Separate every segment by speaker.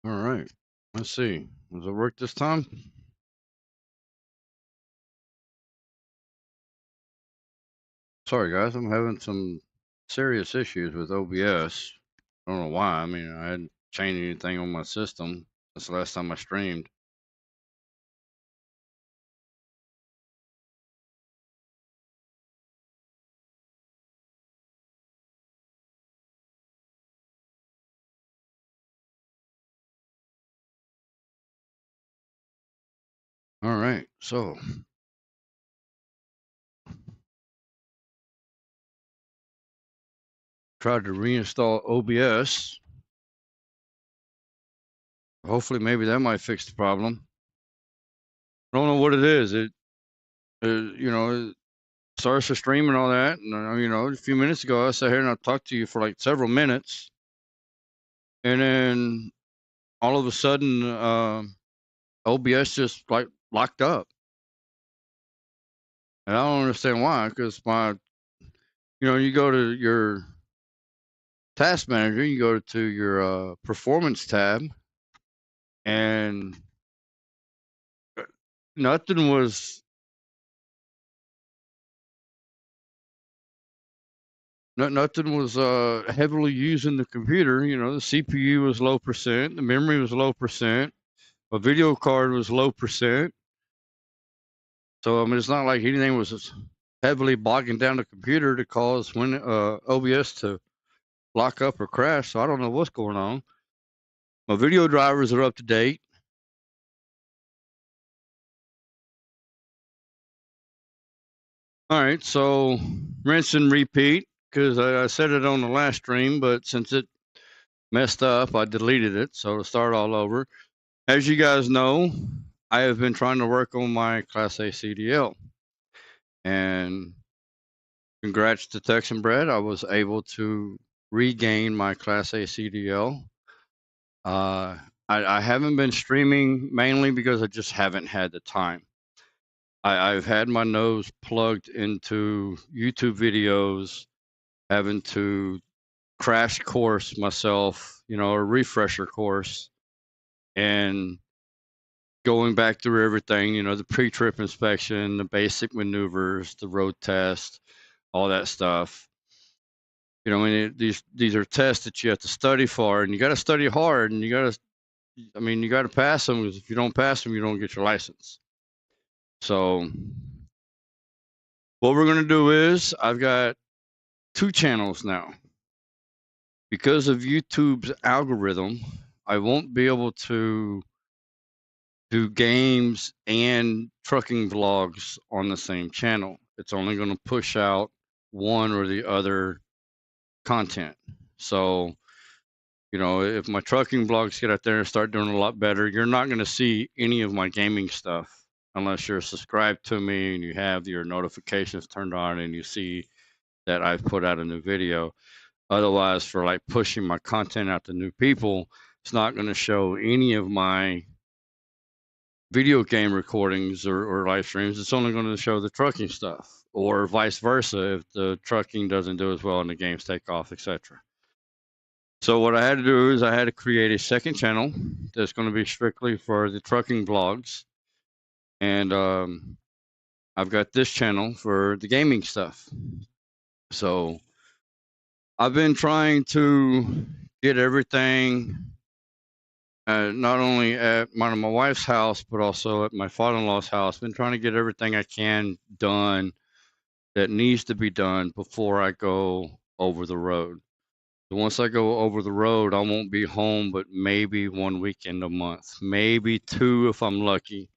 Speaker 1: All right. Let's see. Does it work this time? Sorry, guys. I'm having some serious issues with OBS. I don't know why. I mean, I hadn't changed anything on my system since the last time I streamed. All right. So, tried to reinstall OBS. Hopefully, maybe that might fix the problem. I don't know what it is. It starts to stream and all that. And, a few minutes ago, I sat here and I talked to you for like several minutes. And then all of a sudden, OBS just like locked up. And I don't understand why, because you go to your task manager, you go to your performance tab, and nothing was nothing was heavily using the computer. The CPU was low percent, the memory was low percent, a video card was low percent. So I mean, it's not like anything was heavily bogging down the computer to cause when OBS to lock up or crash. So I don't know what's going on. My video drivers are up to date. All right, so rinse and repeat, because I said it on the last stream, but since it messed up, I deleted it. So to start all over, as you guys know, I have been trying to work on my Class A CDL, and congrats to Texan Brad, I was able to regain my Class A CDL. I haven't been streaming mainly because I just haven't had the time. I've had my nose plugged into YouTube videos, having to crash course myself, a refresher course, and going back through everything, the pre-trip inspection, the basic maneuvers, the road test, all that stuff. I mean, these are tests that you have to study for, and you got to study hard, and you got to pass them, because if you don't pass them, you don't get your license. So what we're going to do is I've got 2 channels now. Because of YouTube's algorithm, I won't be able to do games and trucking vlogs on the same channel. It's only going to push out one or the other content. So, if my trucking vlogs get out there and start doing a lot better, you're not going to see any of my gaming stuff unless you're subscribed to me and you have your notifications turned on and you see that I've put out a new video. Otherwise, for like pushing my content out to new people, it's not going to show any of my video game recordings or live streams. It's only going to show the trucking stuff, or vice versa if the trucking doesn't do as well and the games take off, etc. So what I had to do is I had to create a second channel that's going to be strictly for the trucking vlogs, and I've got this channel for the gaming stuff. So I've been trying to get everything, not only at my wife's house, but also at my father-in-law's house. Been trying to get everything I can done that needs to be done before I go over the road. So once I go over the road, I won't be home, but maybe 1 weekend a month, maybe 2 if I'm lucky.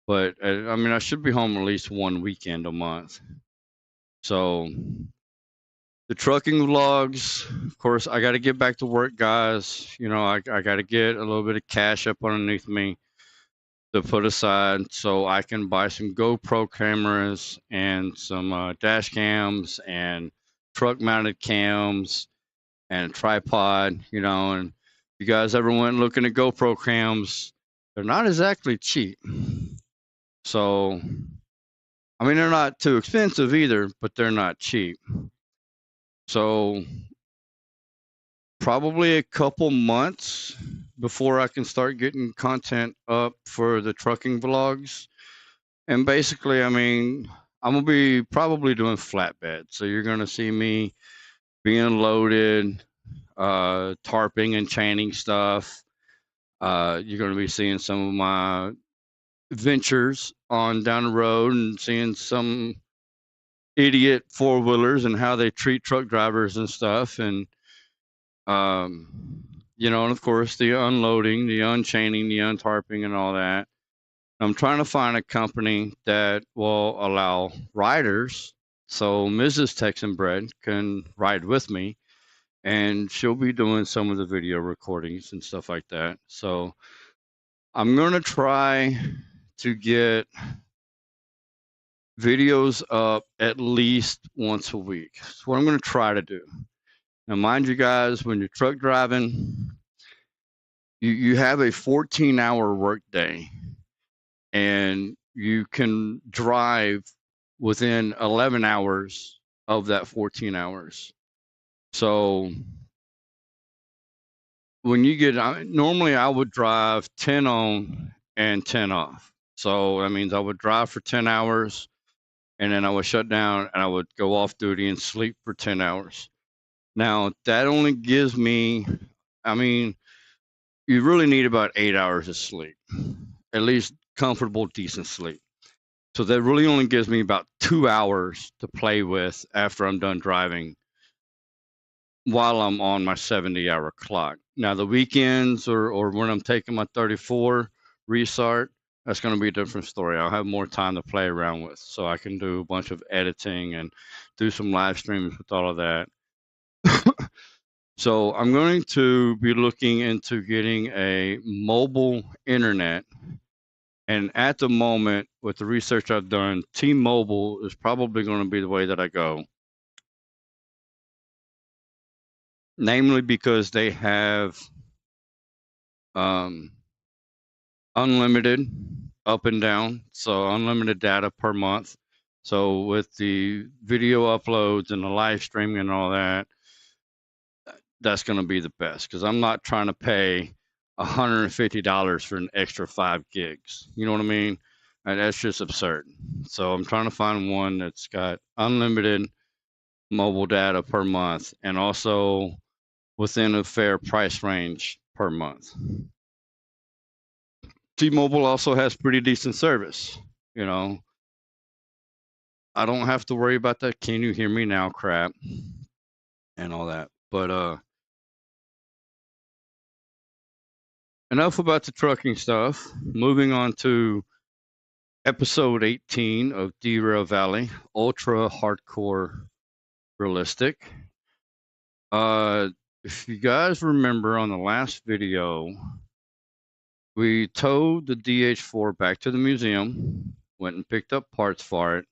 Speaker 1: But I mean, I should be home at least 1 weekend a month. So the trucking vlogs, of course, I got to get back to work, guys. I got to get a little bit of cash up underneath me to put aside so I can buy some GoPro cameras and some dash cams and truck mounted cams and a tripod, and if you guys ever went looking at GoPro cams, they're not exactly cheap. So, I mean, they're not too expensive either, but they're not cheap. So probably a couple months before I can start getting content up for the trucking vlogs. And basically, I mean, I'm gonna be probably doing flatbed. So you're gonna see me being loaded, tarping and chaining stuff. You're gonna be seeing some of my ventures on down the road and seeing some idiot four-wheelers and how they treat truck drivers and stuff. And you know, and of course the unloading, the unchaining, the untarping and all that. I'm trying to find a company that will allow riders, so Mrs. Texan Bread can ride with me, and she'll be doing some of the video recordings and stuff like that. So I'm going to try to get videos up at least once a week. That's what I'm going to try to do. Now, mind you guys, when you're truck driving, you have a 14-hour workday, and you can drive within 11 hours of that 14 hours. So when you get, normally I would drive 10 on and 10 off. So that means I would drive for 10 hours and then I would shut down and I would go off duty and sleep for 10 hours. Now that only gives me, I mean, you really need about 8 hours of sleep, at least comfortable, decent sleep. So that really only gives me about 2 hours to play with after I'm done driving while I'm on my 70-hour clock. Now the weekends or when I'm taking my 34 restart, that's going to be a different story. I'll have more time to play around with, so I can do a bunch of editing and do some live streams with all of that. So I'm going to be looking into getting a mobile internet. And at the moment, with the research I've done, T-Mobile is probably going to be the way that I go. Namely because they have unlimited up and down, so unlimited data per month. So with the video uploads and the live streaming and all that, that's going to be the best, because I'm not trying to pay $150 for an extra 5 gigs. You know what I mean? And that's just absurd. So I'm trying to find one that's got unlimited mobile data per month and also within a fair price range per month. T-Mobile also has pretty decent service. You know, I don't have to worry about that "can you hear me now" crap and all that. But enough about the trucking stuff. Moving on to episode 18 of Derail Valley, ultra hardcore realistic. If you guys remember on the last video, we towed the DH4 back to the museum, went and picked up parts for it,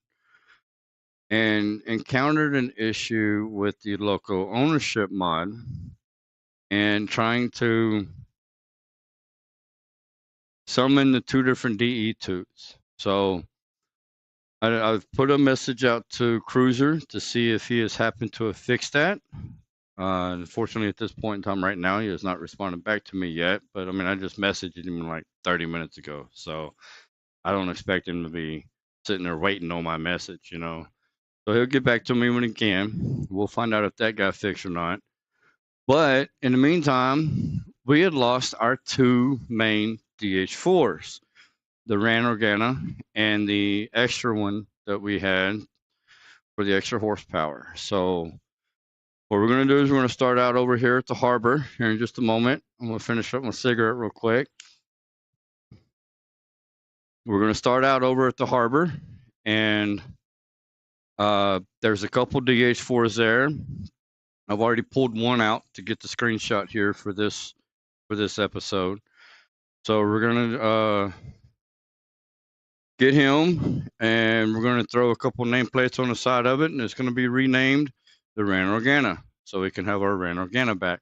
Speaker 1: and encountered an issue with the local ownership mod and trying to summon the 2 different DE toots. So I've put a message out to Cruiser to see if he has happened to have fixed that. Unfortunately, at this point in time right now, he has not responded back to me yet. But I mean, I just messaged him like 30 minutes ago. So I don't expect him to be sitting there waiting on my message, you know. So he'll get back to me when he can. We'll find out if that got fixed or not. But in the meantime, we had lost our 2 main DH4s, the Ran Organa and the extra one that we had for the extra horsepower. So what we're going to do is we're going to start out over here at the harbor here in just a moment. I'm going to finish up my cigarette real quick. We're going to start out over at the harbor, and there's a couple DH4s there. I've already pulled one out to get the screenshot here for this episode. So we're going to get him, and we're going to throw a couple nameplates on the side of it, and it's going to be renamed the Ran Organa, so we can have our Ran Organa back.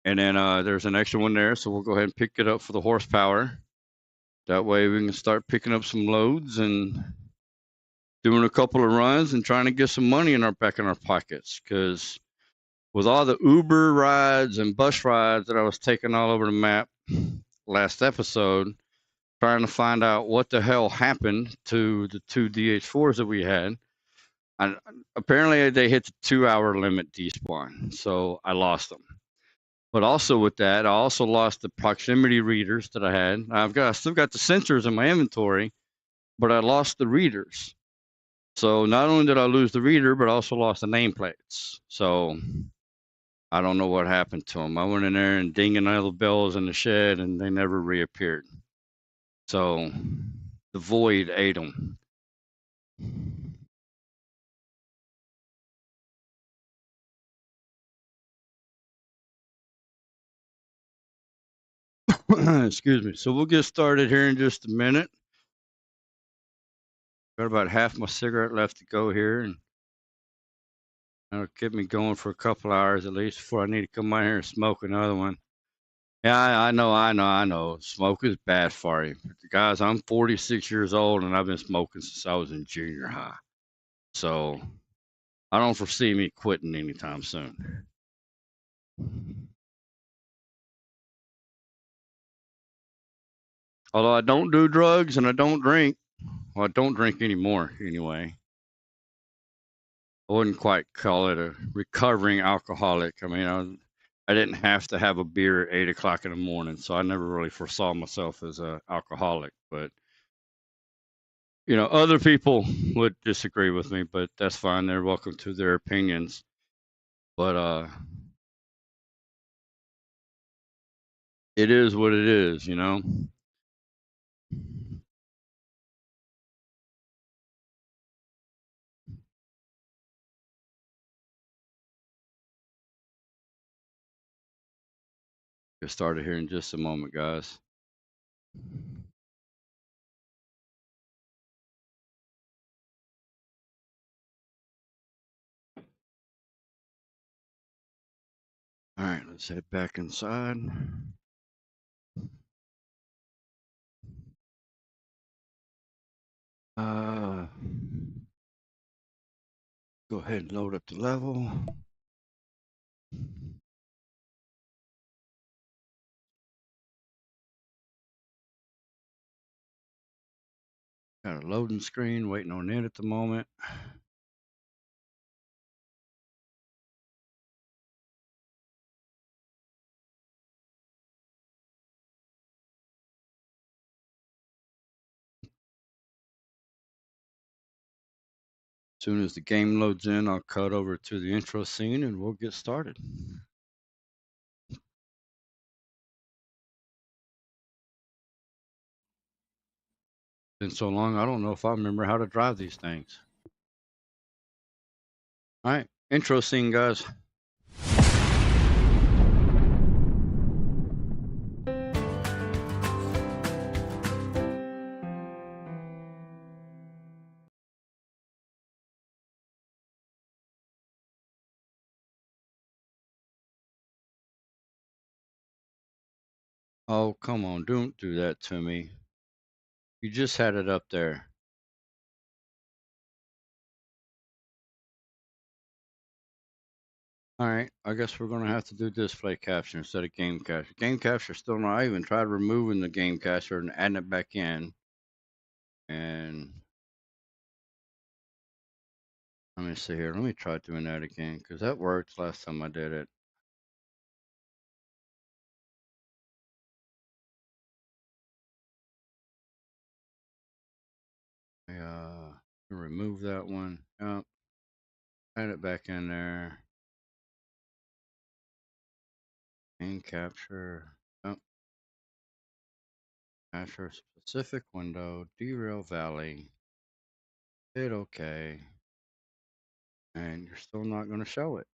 Speaker 1: And then there's an extra one there, so we'll go ahead and pick it up for the horsepower. That way we can start picking up some loads and doing a couple of runs and trying to get some money back in our pockets, because with all the Uber rides and bus rides that I was taking all over the map last episode, trying to find out what the hell happened to the 2 DH4s that we had. And apparently they hit the 2-hour limit despawn, so I lost them. But also with that, I also lost the proximity readers that I had. I still got the sensors in my inventory, but I lost the readers. So not only did I lose the reader, but I also lost the nameplates. So I don't know what happened to them. I went in there and dinging all the bells in the shed, and they never reappeared. So the void ate them. Excuse me. So we'll get started here in just a minute. Got about half my cigarette left to go here, and that'll keep me going for a couple hours at least before I need to come out here and smoke another one. Yeah, I know. Smoke is bad for you. But guys, I'm 46 years old, and I've been smoking since I was in junior high. So I don't foresee me quitting anytime soon. Although I don't do drugs and I don't drink. Well, I don't drink anymore anyway. I wouldn't quite call it a recovering alcoholic. I mean, I didn't have to have a beer at 8 o'clock in the morning, so I never really foresaw myself as an alcoholic. But other people would disagree with me, but that's fine. They're welcome to their opinions. But it is what it is, Get started here in just a moment, guys. All right, let's head back inside. Go ahead and load up the level. Got a loading screen waiting on it at the moment. As soon as the game loads in, I'll cut over to the intro scene and we'll get started. Been so long, I don't know if I remember how to drive these things. All right, intro scene, guys. Oh, come on, don't do that to me. You just had it up there. All right, I guess we're gonna have to do display capture instead of game capture. Game capture still not. I even tried removing the game capture and adding it back in. And let me see here. Let me try doing that again because that worked last time I did it. Remove that one. Yep. Add it back in there. Game capture. Yep. Capture specific window. Derail Valley. Hit OK. And you're still not going to show it.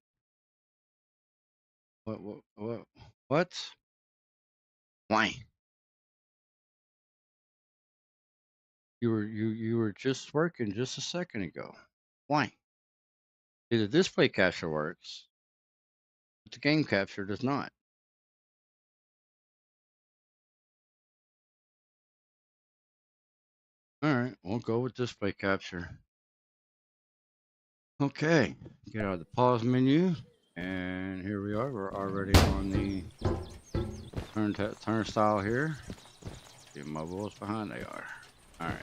Speaker 1: What? Why? You were just working just a second ago. Why? See, the display capture works, but the game capture does not. All right, we'll go with display capture. Okay, get out of the pause menu and we are. We're already on the turnstile here. See my boys behind. They are. All right.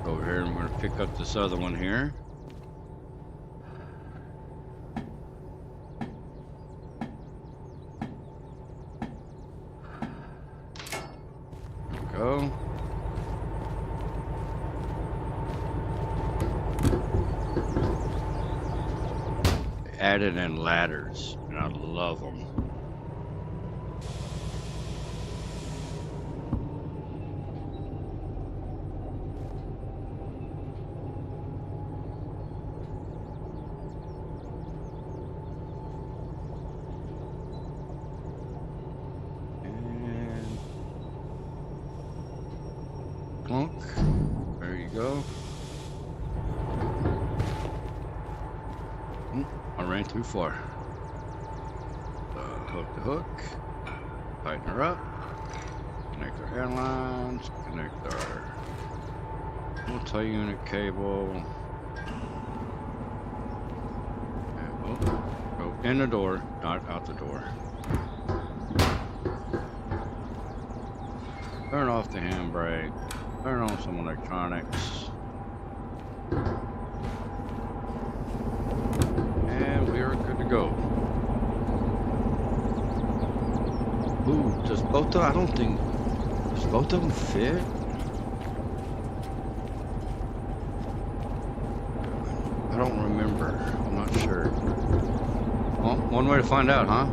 Speaker 1: Over here, I'm going to pick up this other one here. Go. They added in ladders, and I love them. Clunk. There you go. I ran too far. Hook the hook. Tighten her up. Connect our airlines. Connect our multi-unit cable. And we'll go in the door, not out the door. Turn off the handbrake. Turn on some electronics. And we are good to go. Ooh, does both of them, I don't think, does both of them fit? I don't remember. I'm not sure. Well, one way to find out, huh?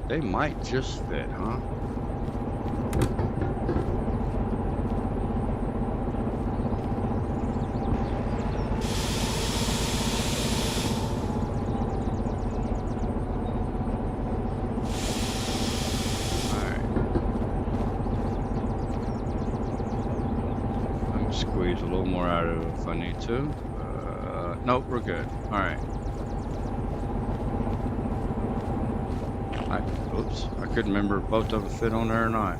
Speaker 1: They might just fit, huh? Alright. I can squeeze a little more out of it if I need to. Nope, we're good. Alright. Oops, I couldn't remember if both of them fit on there or not.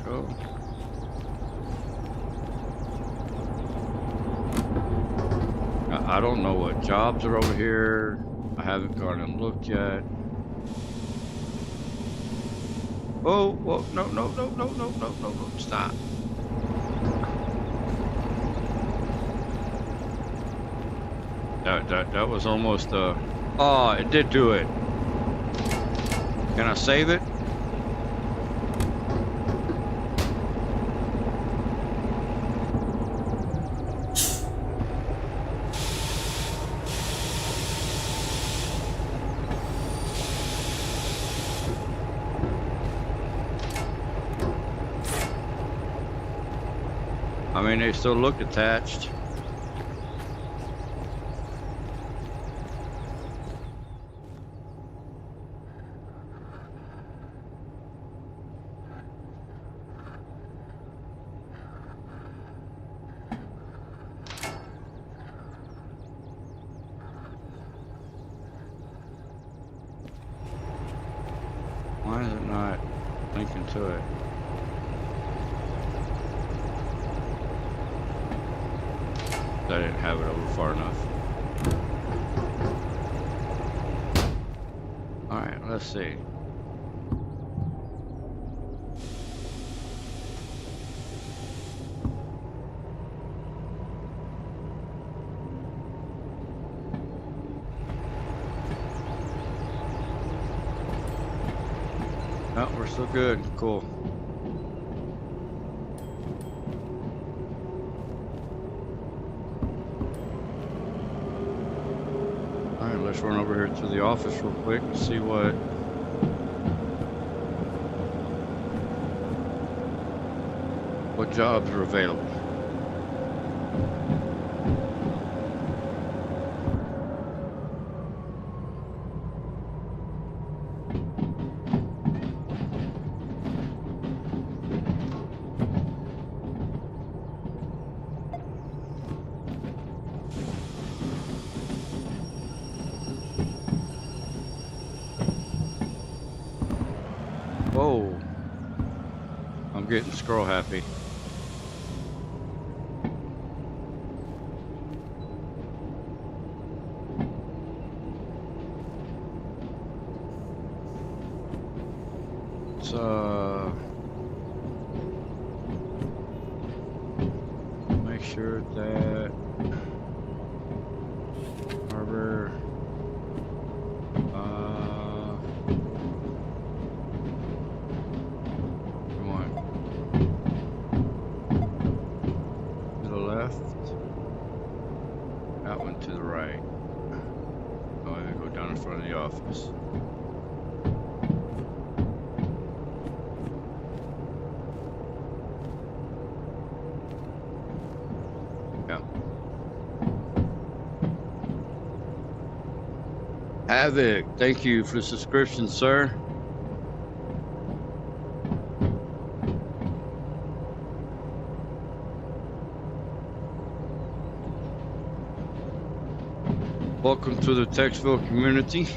Speaker 1: Go. I don't know what jobs are over here. I haven't gone and looked yet. Oh, whoa, no, no, no, no, no, no, no, no, stop. That was almost oh, it did do it. Can I save it? I mean, they still look attached. Why is it not linking to it? I didn't have it over far enough. Alright, let's see. No, we're still good. Cool. Alright, let's run over here to the office real quick and see what What jobs are available? Whoa. I'm getting scroll happy. Let's make sure that harbor we want to the left, that one to the right. Oh, I'm gonna go down in front of the office. Yeah. Havoc, thank you for the subscription, sir. Welcome to the Texville community.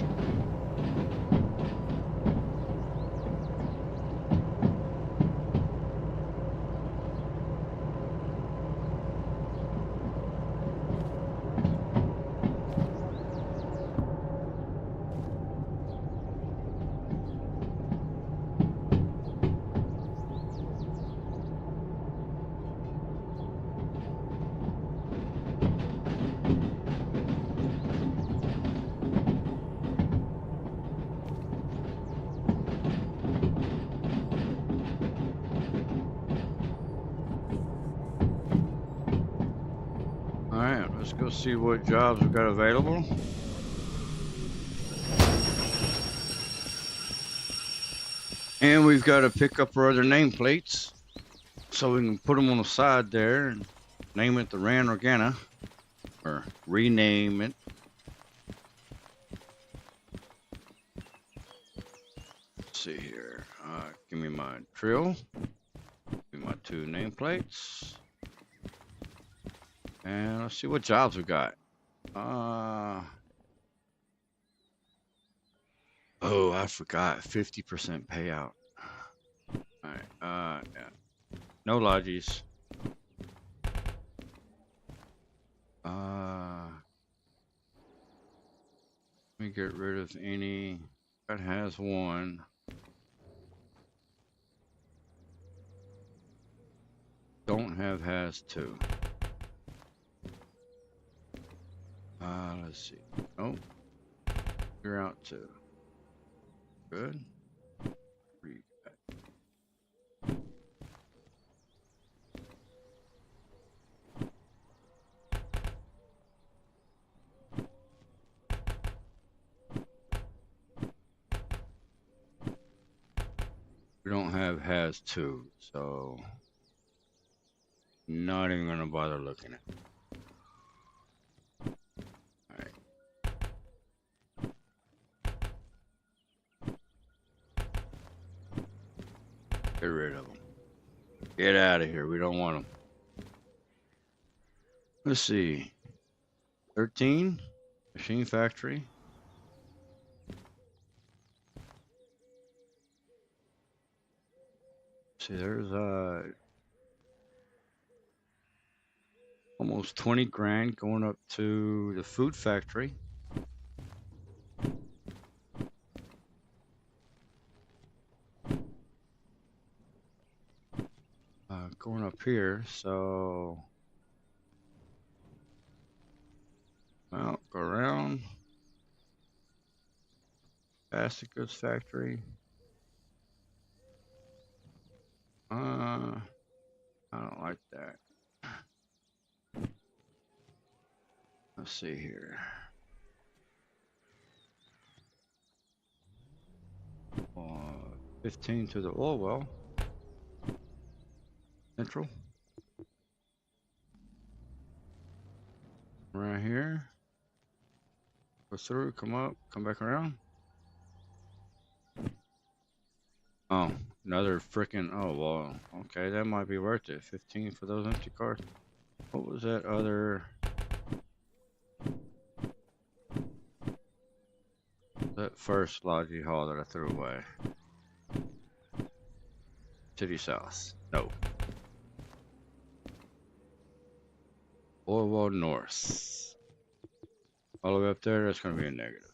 Speaker 1: Alright, let's go see what jobs we've got available. And we've got to pick up our other nameplates so we can put them on the side there and name it the Ran Organa, or rename it. Let's see here. Give me my drill. Give me my 2 nameplates. And let's see what jobs we got. Oh, I forgot. 50% payout. Alright, yeah. No lodges. Let me get rid of any. That has 1. Don't have has 2. Let's see. Oh, you're out 2. Good. We don't have has 2, so not even gonna bother looking at it. Alright. Get rid of them. Get out of here. We don't want them. Let's see. 13. Machine factory. See, there's almost 20 grand going up to the food factory. Going up here, so well, go around. Plastic goods factory. I don't like that. Let's see here. 15 to the oil well. Central. Right here. Go through, come up, come back around. Oh, another freaking, oh, well, okay, that might be worth it. 15 for those empty cars. What was that other? That first Logi haul that I threw away. City South. No. Orwell North. All the way up there, that's going to be a negative.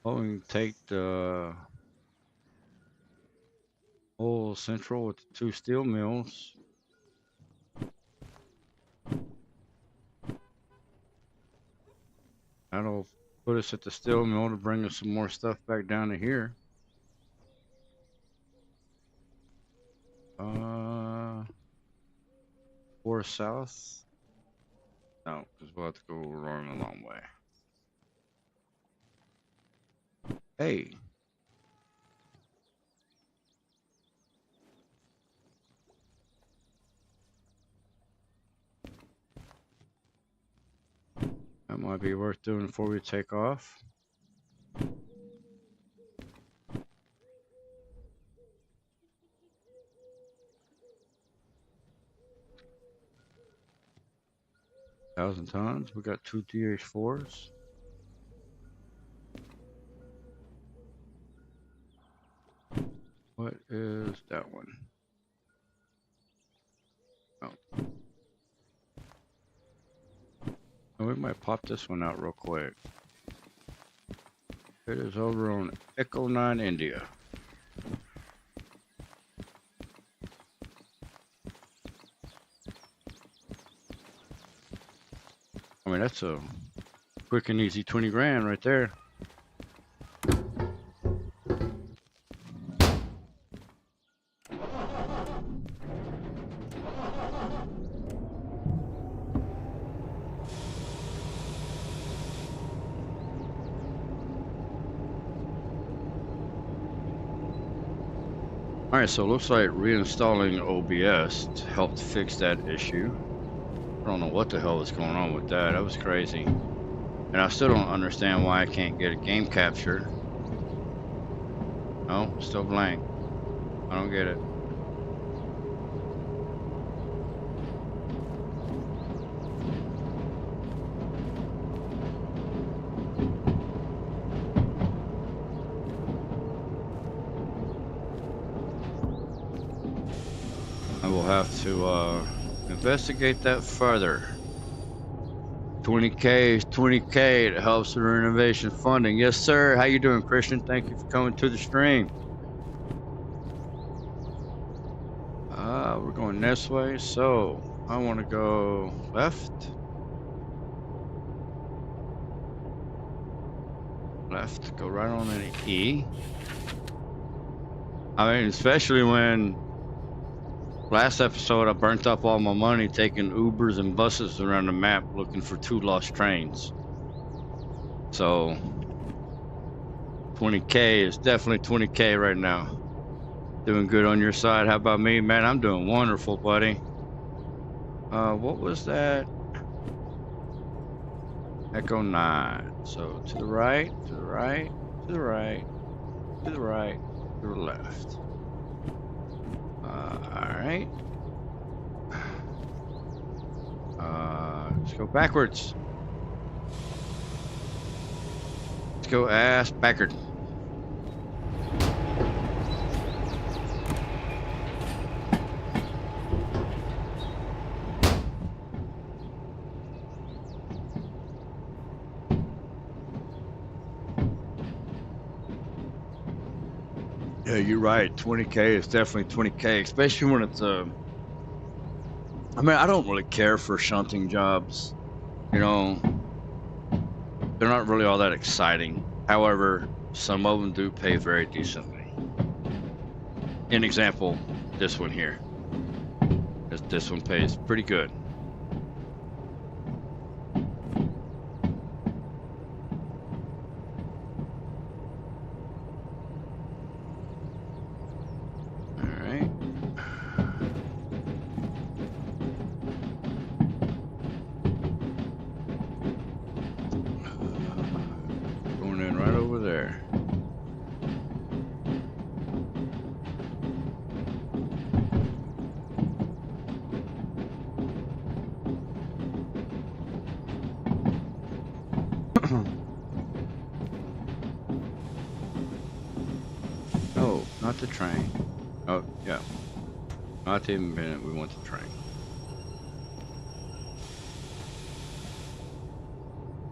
Speaker 1: Well, we can take the whole central with the 2 steel mills. That'll put us at the steel mill to bring us some more stuff back down to here. 4 south. No, because we'll have to go around a long way. Hey. That might be worth doing before we take off. Thousand tons. We got 2 DH4s. What is that one? Oh. We might pop this one out real quick. It is over on Echo 9 India. I mean, that's a quick and easy 20 grand right there. Alright, so it looks like reinstalling OBS helped fix that issue. I don't know what the hell was going on with that. That was crazy. And I still don't understand why I can't get a game captured. No, still blank. I don't get it. I will have to investigate that further. 20K is 20K. It helps with renovation funding. Yes, sir. How you doing, Christian? Thank you for coming to the stream. We're going this way, so I want to go left. Left. Go right on an E. I mean, especially when last episode I burnt up all my money taking Ubers and buses around the map looking for 2 lost trains. So 20K is definitely 20K right now. Doing good on your side. How about me, man? I'm doing wonderful, buddy. What was that? Echo 9. So to the right, to the right, to the right, to the right, to the left. Alright. Let's go backwards. Let's go ass backward. Yeah, you're right. 20K is definitely 20K, especially when it's I mean, I don't really care for shunting jobs. You know, they're not really all that exciting. However, some of them do pay very decently. An example, this one here. This one pays pretty good. Oh, not the train. Oh, yeah. Not the minute we want the train.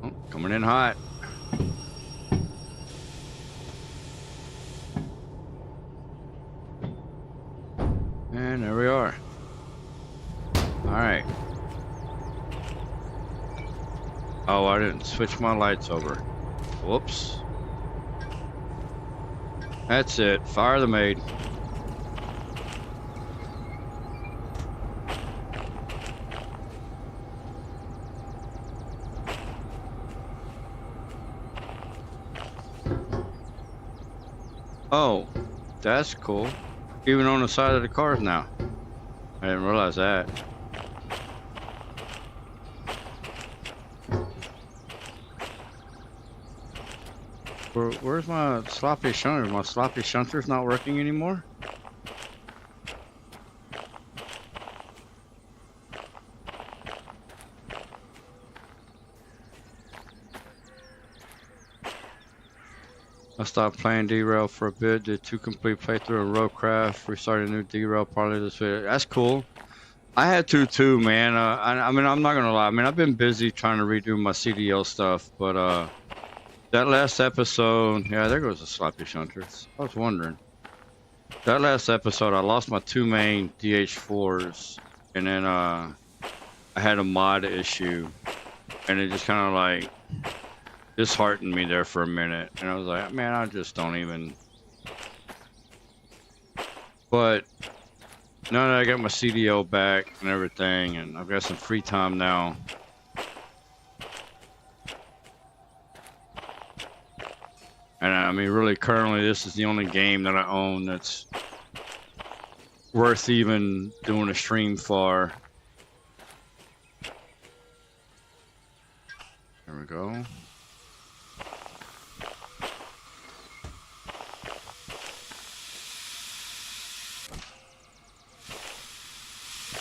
Speaker 1: Oh, coming in hot. And there we are. All right. Oh, I didn't switch my lights over. Whoops. That's it. Fire the maid. Oh, that's cool. Even on the side of the cars now. I didn't realize that. Where's my sloppy shunter? My sloppy shunter's not working anymore? I stopped playing Derail for a bit, did 2 complete playthrough of Roadcraft, restarted a new Derail probably this week. That's cool. I had to too, man. I mean, I'm not gonna lie. I mean, I've been busy trying to redo my CDL stuff, but that last episode, yeah, there goes the sloppy shunters. I was wondering. That last episode, I lost my 2 main DH4s, and then I had a mod issue, and it just kind of like disheartened me there for a minute, and I was like, man, I just don't even. But now that I got my CDL back and everything, and I've got some free time now. And I mean, really, currently, this is the only game that I own that's worth even doing a stream for. There we go.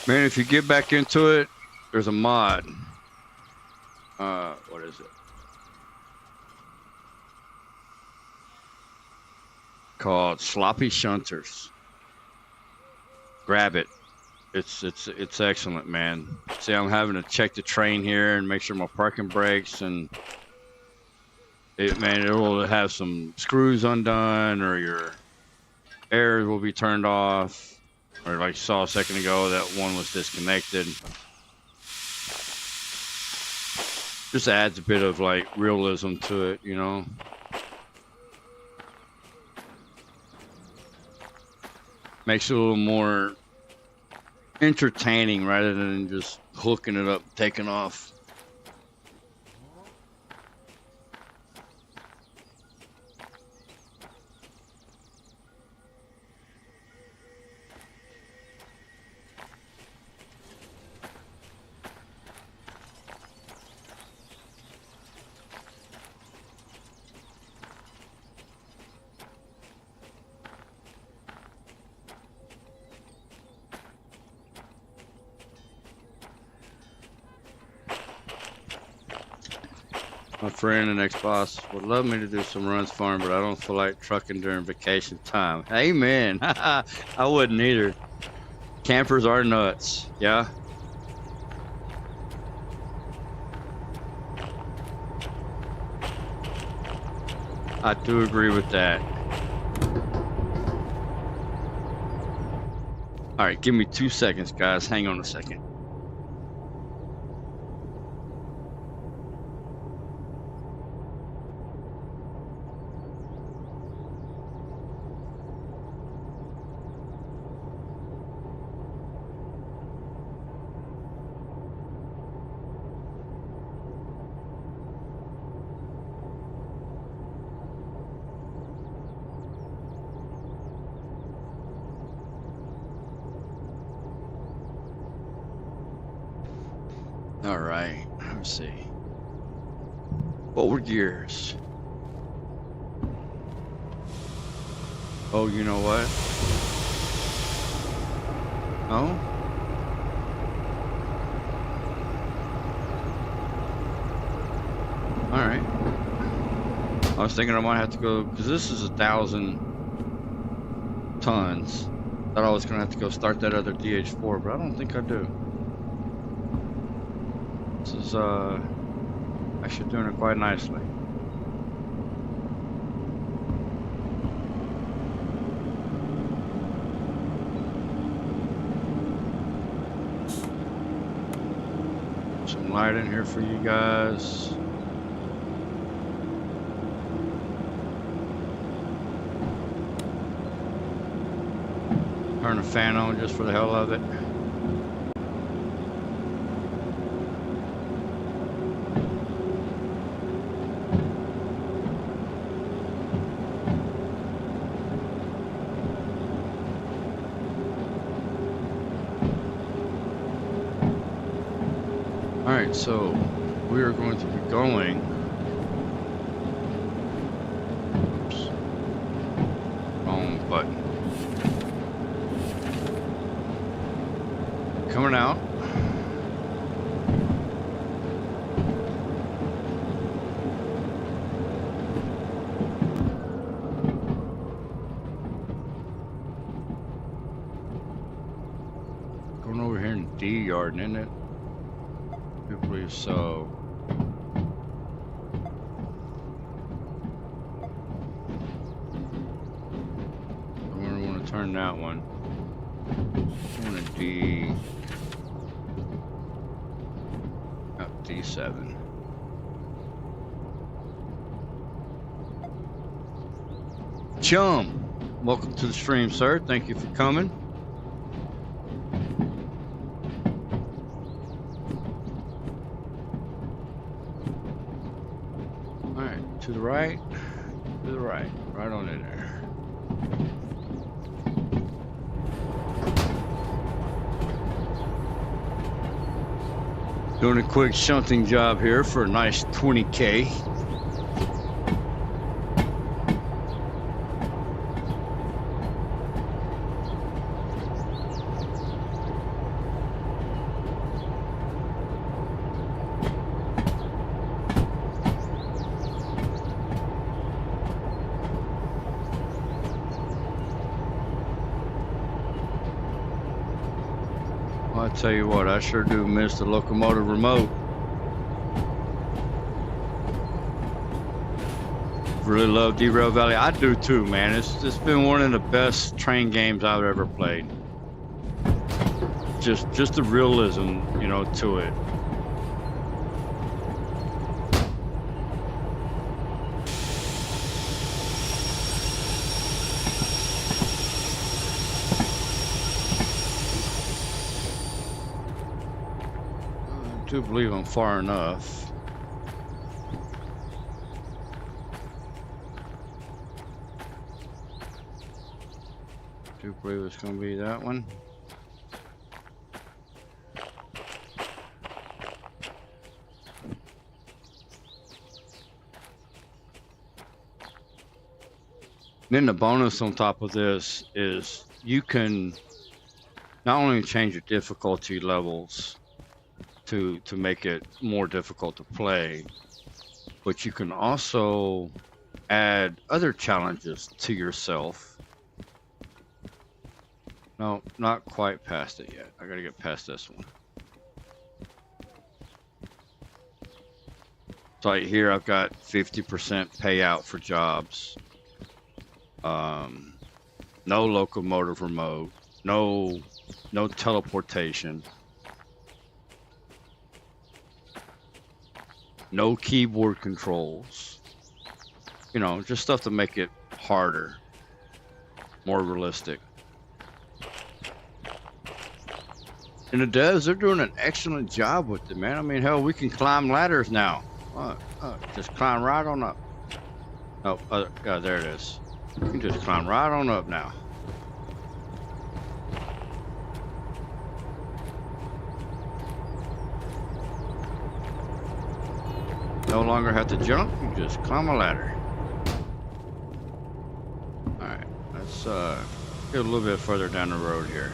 Speaker 1: Man, if you get back into it, there's a mod. What is it? Called Sloppy Shunters. Grab it. It's excellent, man. See, I'm having to check the train here and make sure my parking brakes, and it will have some screws undone, or your air will be turned off. Or like you saw a second ago, that one was disconnected. Just adds a bit of like realism to it, you know. Makes it a little more entertaining rather than just hooking it up, taking off. My friend and ex-boss would love me to do some runs for him, but I don't feel like trucking during vacation time. Amen. I wouldn't either. Campers are nuts. Yeah. I do agree with that. All right, give me 2 seconds, guys. Hang on a second. All right, let's see. Forward gears. Oh, you know what? Oh? All right. I was thinking I might have to go, because this is 1,000 tons. Thought I was going to have to go start that other DH4, but I don't think I do. This is actually doing it quite nicely. Some light in here for you guys. Turn the fan on just for the hell of it. Alright, so we are going to be going. Oops. Wrong button. Coming out. Going over here in D yard, isn't it? I believe so. I'm going to want to turn that one. I want to D. D7. Chum, welcome to the stream, sir. Thank you for coming. All right, to the right, right on in there. Doing a quick shunting job here for a nice 20K. Well, I tell you what, I sure do miss the locomotive remote. Really love Derail Valley. I do too, man. It's been one of the best train games I've ever played. Just the realism, you know, to it. I do believe I'm far enough. I do believe it's going to be that one. Then the bonus on top of this is you can not only change your difficulty levels to make it more difficult to play, but you can also add other challenges to yourself. No, not quite past it yet. I gotta get past this one. So right here I've got 50% payout for jobs. No locomotive remote, no teleportation, no keyboard controls, you know, just stuff to make it harder, more realistic. And the devs, they're doing an excellent job with it, man. I mean, hell, we can climb ladders now. Just climb right on up. Oh, yeah, there it is. You can just climb right on up now. No longer have to jump, you just climb a ladder. Alright, let's get a little bit further down the road here.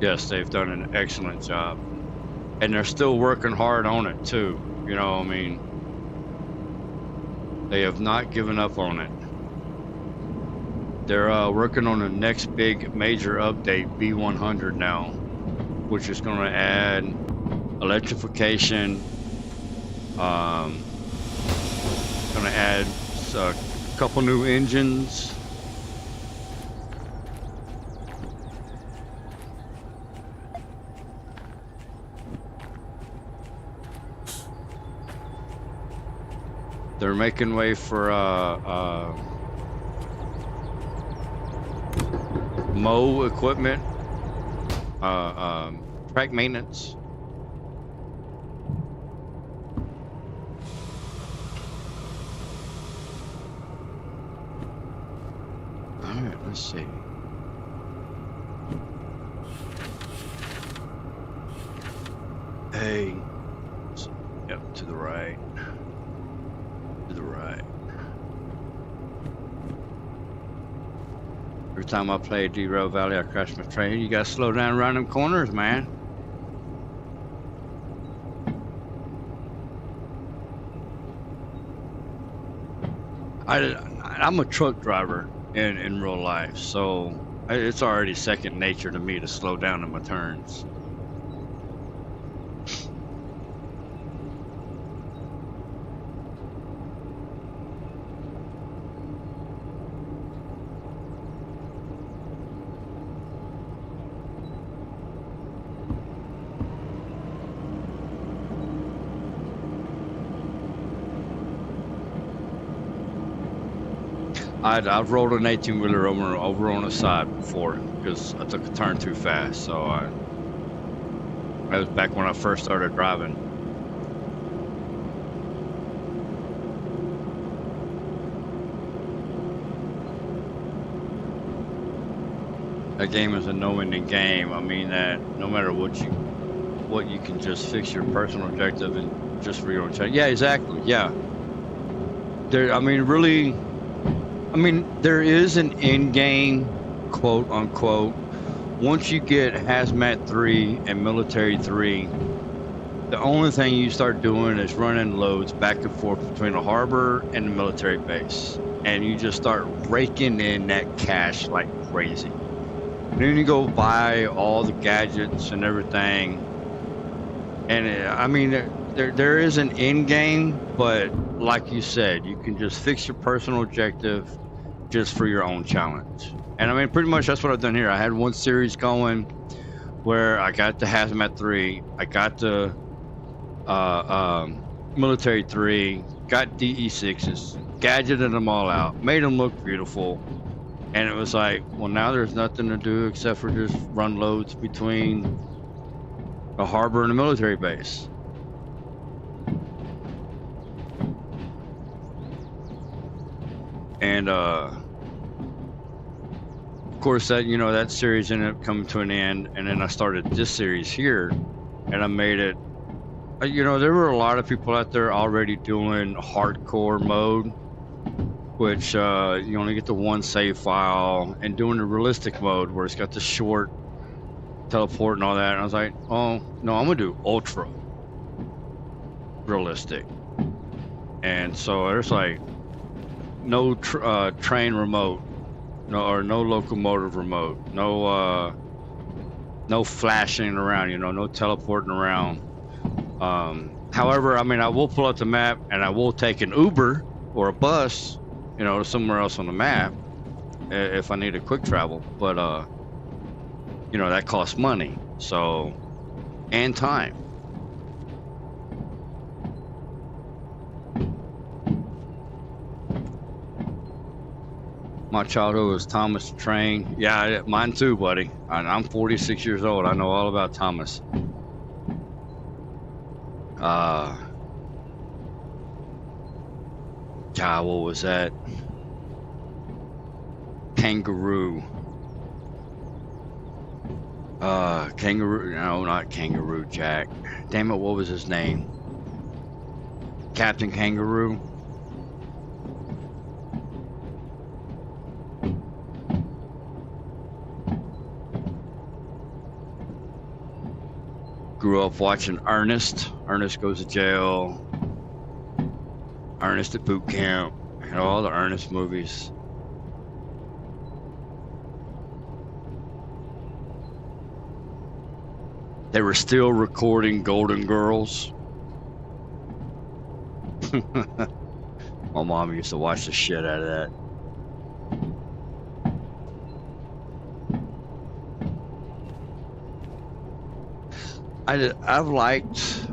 Speaker 1: Yes, they've done an excellent job. And they're still working hard on it too. You know, I mean, they have not given up on it. They're working on the next big major update, B100 now, which is going to add electrification. Going to add a couple new engines. They're making way for mow equipment, track maintenance. All right, let's see. Hey, yep, to the right. To the right. Every time I play Derail Valley, I crash my train. You gotta slow down around them corners, man. I'm a truck driver in real life, so it's already second nature to me to slow down in my turns. I've rolled an 18-wheeler over on the side before because I took a turn too fast. So that was back when I first started driving. That game is a no-ending game. I mean that no matter what you can just fix your personal objective and just for your own check. Yeah, exactly. Yeah. I mean, really. I mean, there is an in-game, quote unquote, once you get Hazmat 3 and Military 3, the only thing you start doing is running loads back and forth between the harbor and the military base. And you just start raking in that cash like crazy. And then you go buy all the gadgets and everything. And I mean, there is an end game, but like you said, you can just fix your personal objective just for your own challenge. And I mean, pretty much that's what I've done here. I had one series going where I got the Hazmat 3, I got the Military 3, got DE6s, gadgeted them all out, made them look beautiful. And it was like, well, now there's nothing to do except for just run loads between the harbor and the military base. And of course that, you know, that series ended up coming to an end, and then I started this series here, and I made it, you know, there were a lot of people out there already doing hardcore mode, which you only get the one save file, and doing the realistic mode where it's got the short teleport and all that. And I was like, oh no, I'm gonna do ultra realistic. And so there's like no train remote, no locomotive remote, no flashing around, you know, no teleporting around. However, I mean, I will pull out the map and I will take an Uber or a bus, you know, to somewhere else on the map if I need a quick travel. But you know, that costs money, so, and time. My childhood was Thomas the Train. Yeah, mine too, buddy. I'm 46 years old. I know all about Thomas. God, what was that? Kangaroo. Kangaroo, no, not Kangaroo Jack. Damn it, what was his name? Captain Kangaroo? Grew up watching Ernest. Ernest Goes to Jail. Ernest at Boot Camp. And all the Ernest movies. They were still recording Golden Girls. My mom used to watch the shit out of that. I've liked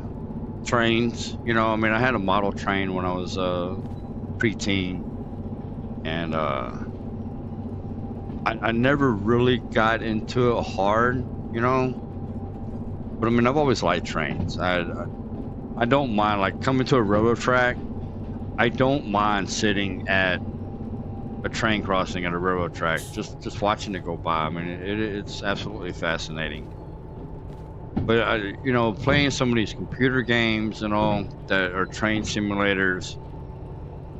Speaker 1: trains, you know. I mean, I had a model train when I was preteen, and I never really got into it hard, you know. But I mean, I've always liked trains. I don't mind, like, coming to a railroad track. I don't mind sitting at a train crossing at a railroad track, just watching it go by. I mean, it's absolutely fascinating. But you know, playing some of these computer games and all that are train simulators,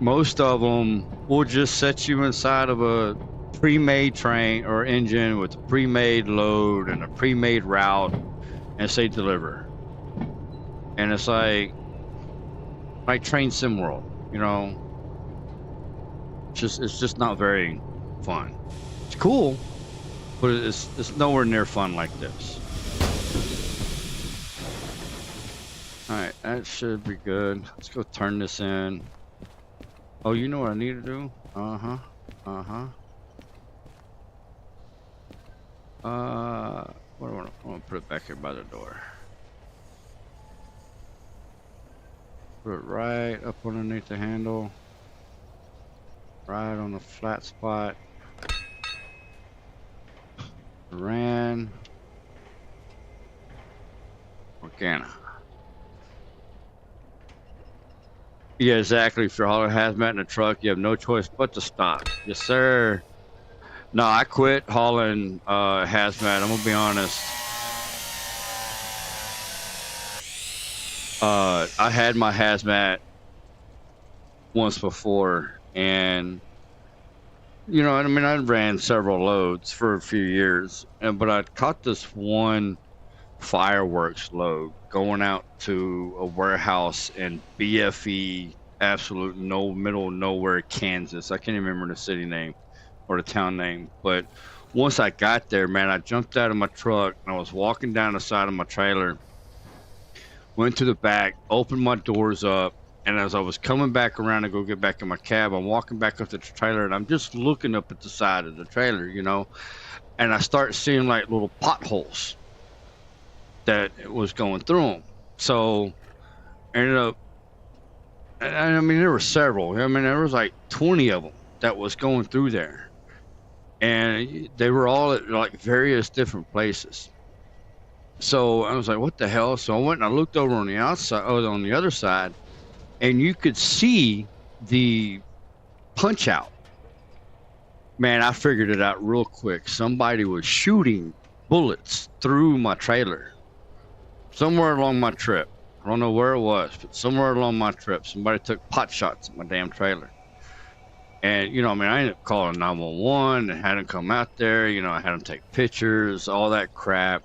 Speaker 1: most of them will just set you inside of a pre-made train or engine with a pre-made load and a pre-made route, and say deliver. And it's like Train Sim World, you know. It's just not very fun. It's cool, but it's nowhere near fun like this. Alright, that should be good. Let's go turn this in. Oh, you know what I need to do? What do I want to put it back here by the door. Put it right up underneath the handle. Right on the flat spot. Ran. Organa. Yeah, exactly. If you're hauling hazmat in a truck, you have no choice but to stop. Yes, sir. No, I quit hauling hazmat. I'm gonna be honest. I had my hazmat once before, and you know, I mean, I ran several loads for a few years, but I caught this one fireworks load going out to a warehouse in BFE, absolute no middle of nowhere, Kansas. I can't even remember the city name or the town name, but once I got there, man, I jumped out of my truck and I was walking down the side of my trailer, went to the back, opened my doors up, and as I was coming back around to go get back in my cab, I'm walking back up to the trailer and I'm just looking up at the side of the trailer, you know, and I start seeing like little potholes that was going through them. So ended up, and I mean, there were several. I mean, there was like 20 of them that was going through there, and they were all at like various different places. So I was like, what the hell? So I went and I looked over on the outside, on the other side, and you could see the punch out. Man, I figured it out real quick. Somebody was shooting bullets through my trailer. Somewhere along my trip. I don't know where it was, but somewhere along my trip, somebody took pot shots at my damn trailer. And, you know, I mean, I ended up calling 911 and had them come out there. You know, I had them take pictures, all that crap.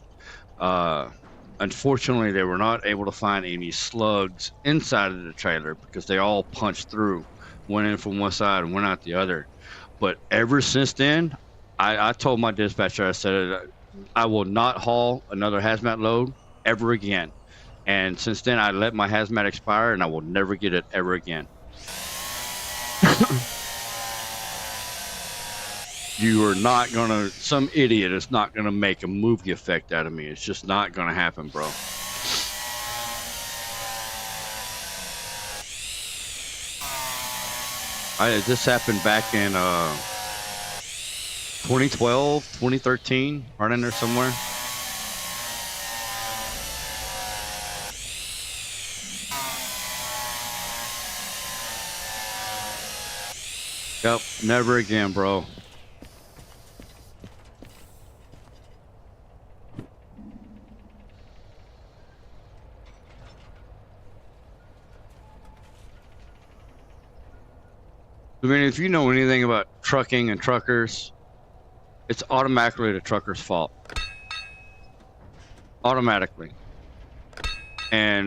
Speaker 1: Unfortunately, they were not able to find any slugs inside of the trailer because they all punched through, went in from one side and went out the other. But ever since then, I told my dispatcher, I said, I will not haul another hazmat load ever again. And since then, I let my hazmat expire and I will never get it ever again. You are not gonna, some idiot is not gonna make a movie effect out of me. It's just not gonna happen, bro. This happened back in 2012, 2013, right in there somewhere. Yep, never again, bro. I mean, if you know anything about trucking and truckers, it's automatically the trucker's fault. Automatically. And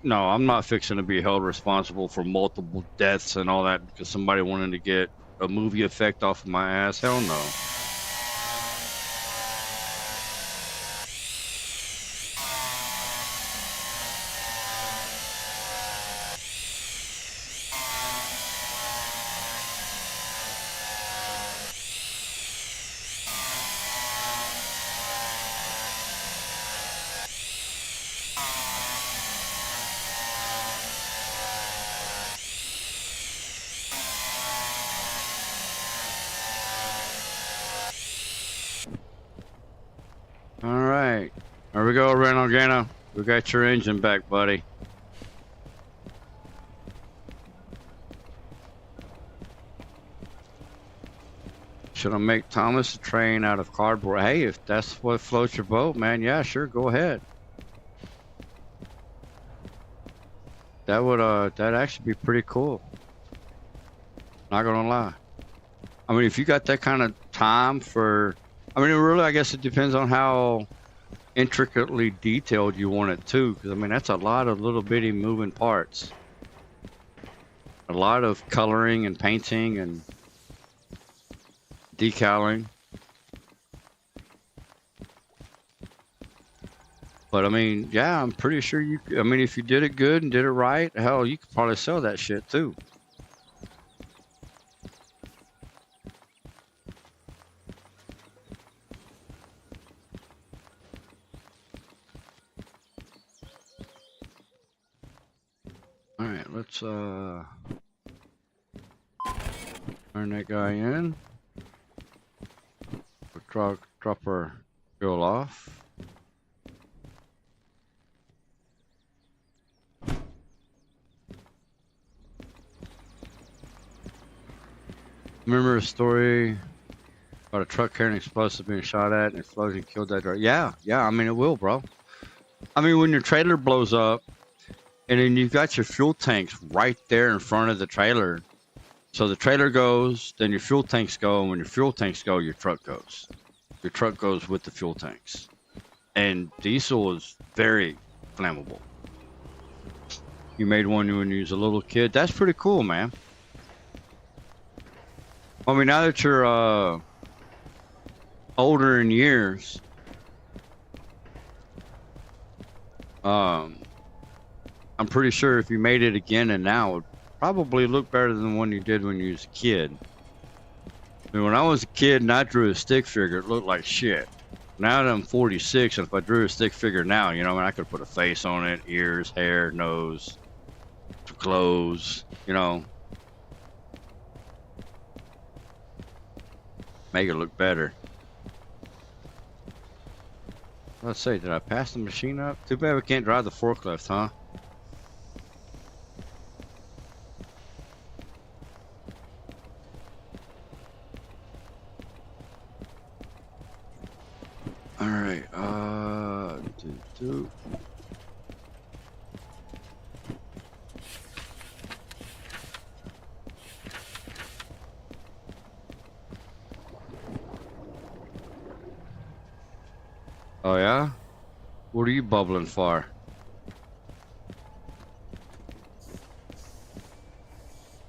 Speaker 1: no, I'm not fixing to be held responsible for multiple deaths and all that because somebody wanted to get a movie effect off of my ass. Hell no. All right, there we go, Reno Gano. We got your engine back, buddy. Should I make Thomas a train out of cardboard? Hey, if that's what floats your boat, man, yeah, sure, go ahead. That would that'd actually be pretty cool. Not gonna lie. I mean, if you got that kind of time for, I mean, really, I guess it depends on how intricately detailed you want it too. Because I mean, that's a lot of little bitty moving parts. A lot of coloring and painting and decaling. But I mean, yeah, I'm pretty sure you, I mean, if you did it good and did it right, hell, you could probably sell that shit too. All right, let's turn that guy in. We'll drop our fuel off. Remember a story about a truck carrying explosives being shot at and explosion killed that driver? Yeah, I mean, it will, bro. I mean, when your trailer blows up and then you've got your fuel tanks right there in front of the trailer. So the trailer goes, then your fuel tanks go, and when your fuel tanks go, your truck goes. Your truck goes with the fuel tanks. And diesel is very flammable. You made one when you was a little kid. That's pretty cool, man. I mean, now that you're older in years, I'm pretty sure if you made it again and now, it would probably look better than the one you did when you was a kid. I mean, when I was a kid and I drew a stick figure, it looked like shit. Now that I'm 46, and if I drew a stick figure now, you know, I mean, I could put a face on it, ears, hair, nose, clothes, you know. Make it look better. Let's say, did I pass the machine up? Too bad we can't drive the forklift, huh? All right, Oh yeah? What are you bubbling for?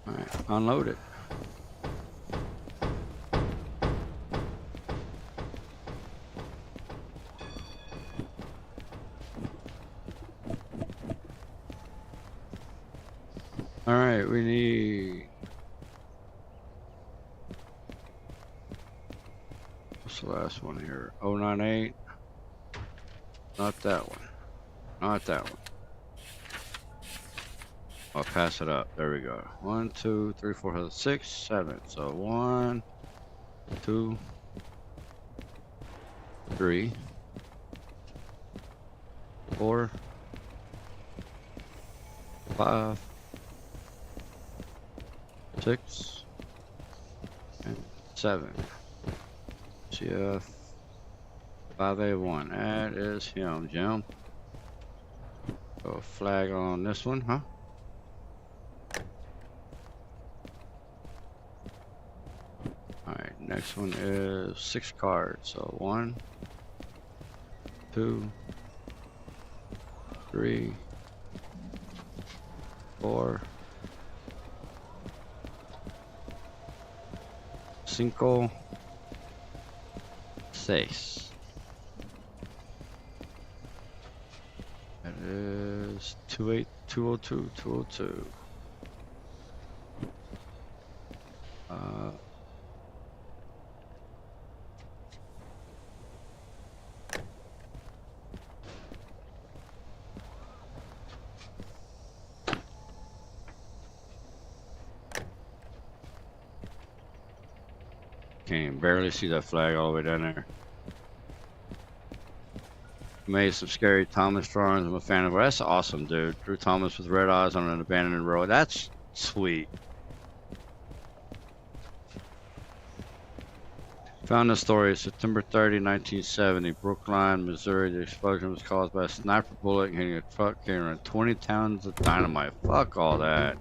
Speaker 1: All right, unload it. All right, we need, what's the last one here? 098. Not that one. Not that one. I'll pass it up. There we go. 1, 2, 3, 4, 5, 6, 7. So 1, 2, 3, 4, 5, 6, and 7. CF 5A1. That is him, Jim. Go a flag on this one, huh? Alright, next one is 6 cards. So 1, 2, 3, 4, 5, 6. That is 202. Can't barely see that flag all the way down there. Made some scary Thomas drawings. I'm a fan of it. That's awesome, dude. Drew Thomas with red eyes on an abandoned road. That's sweet. Found the story September 30, 1970, Brookline, Missouri. The explosion was caused by a sniper bullet hitting a truck carrying 20 tons of dynamite. Fuck all that.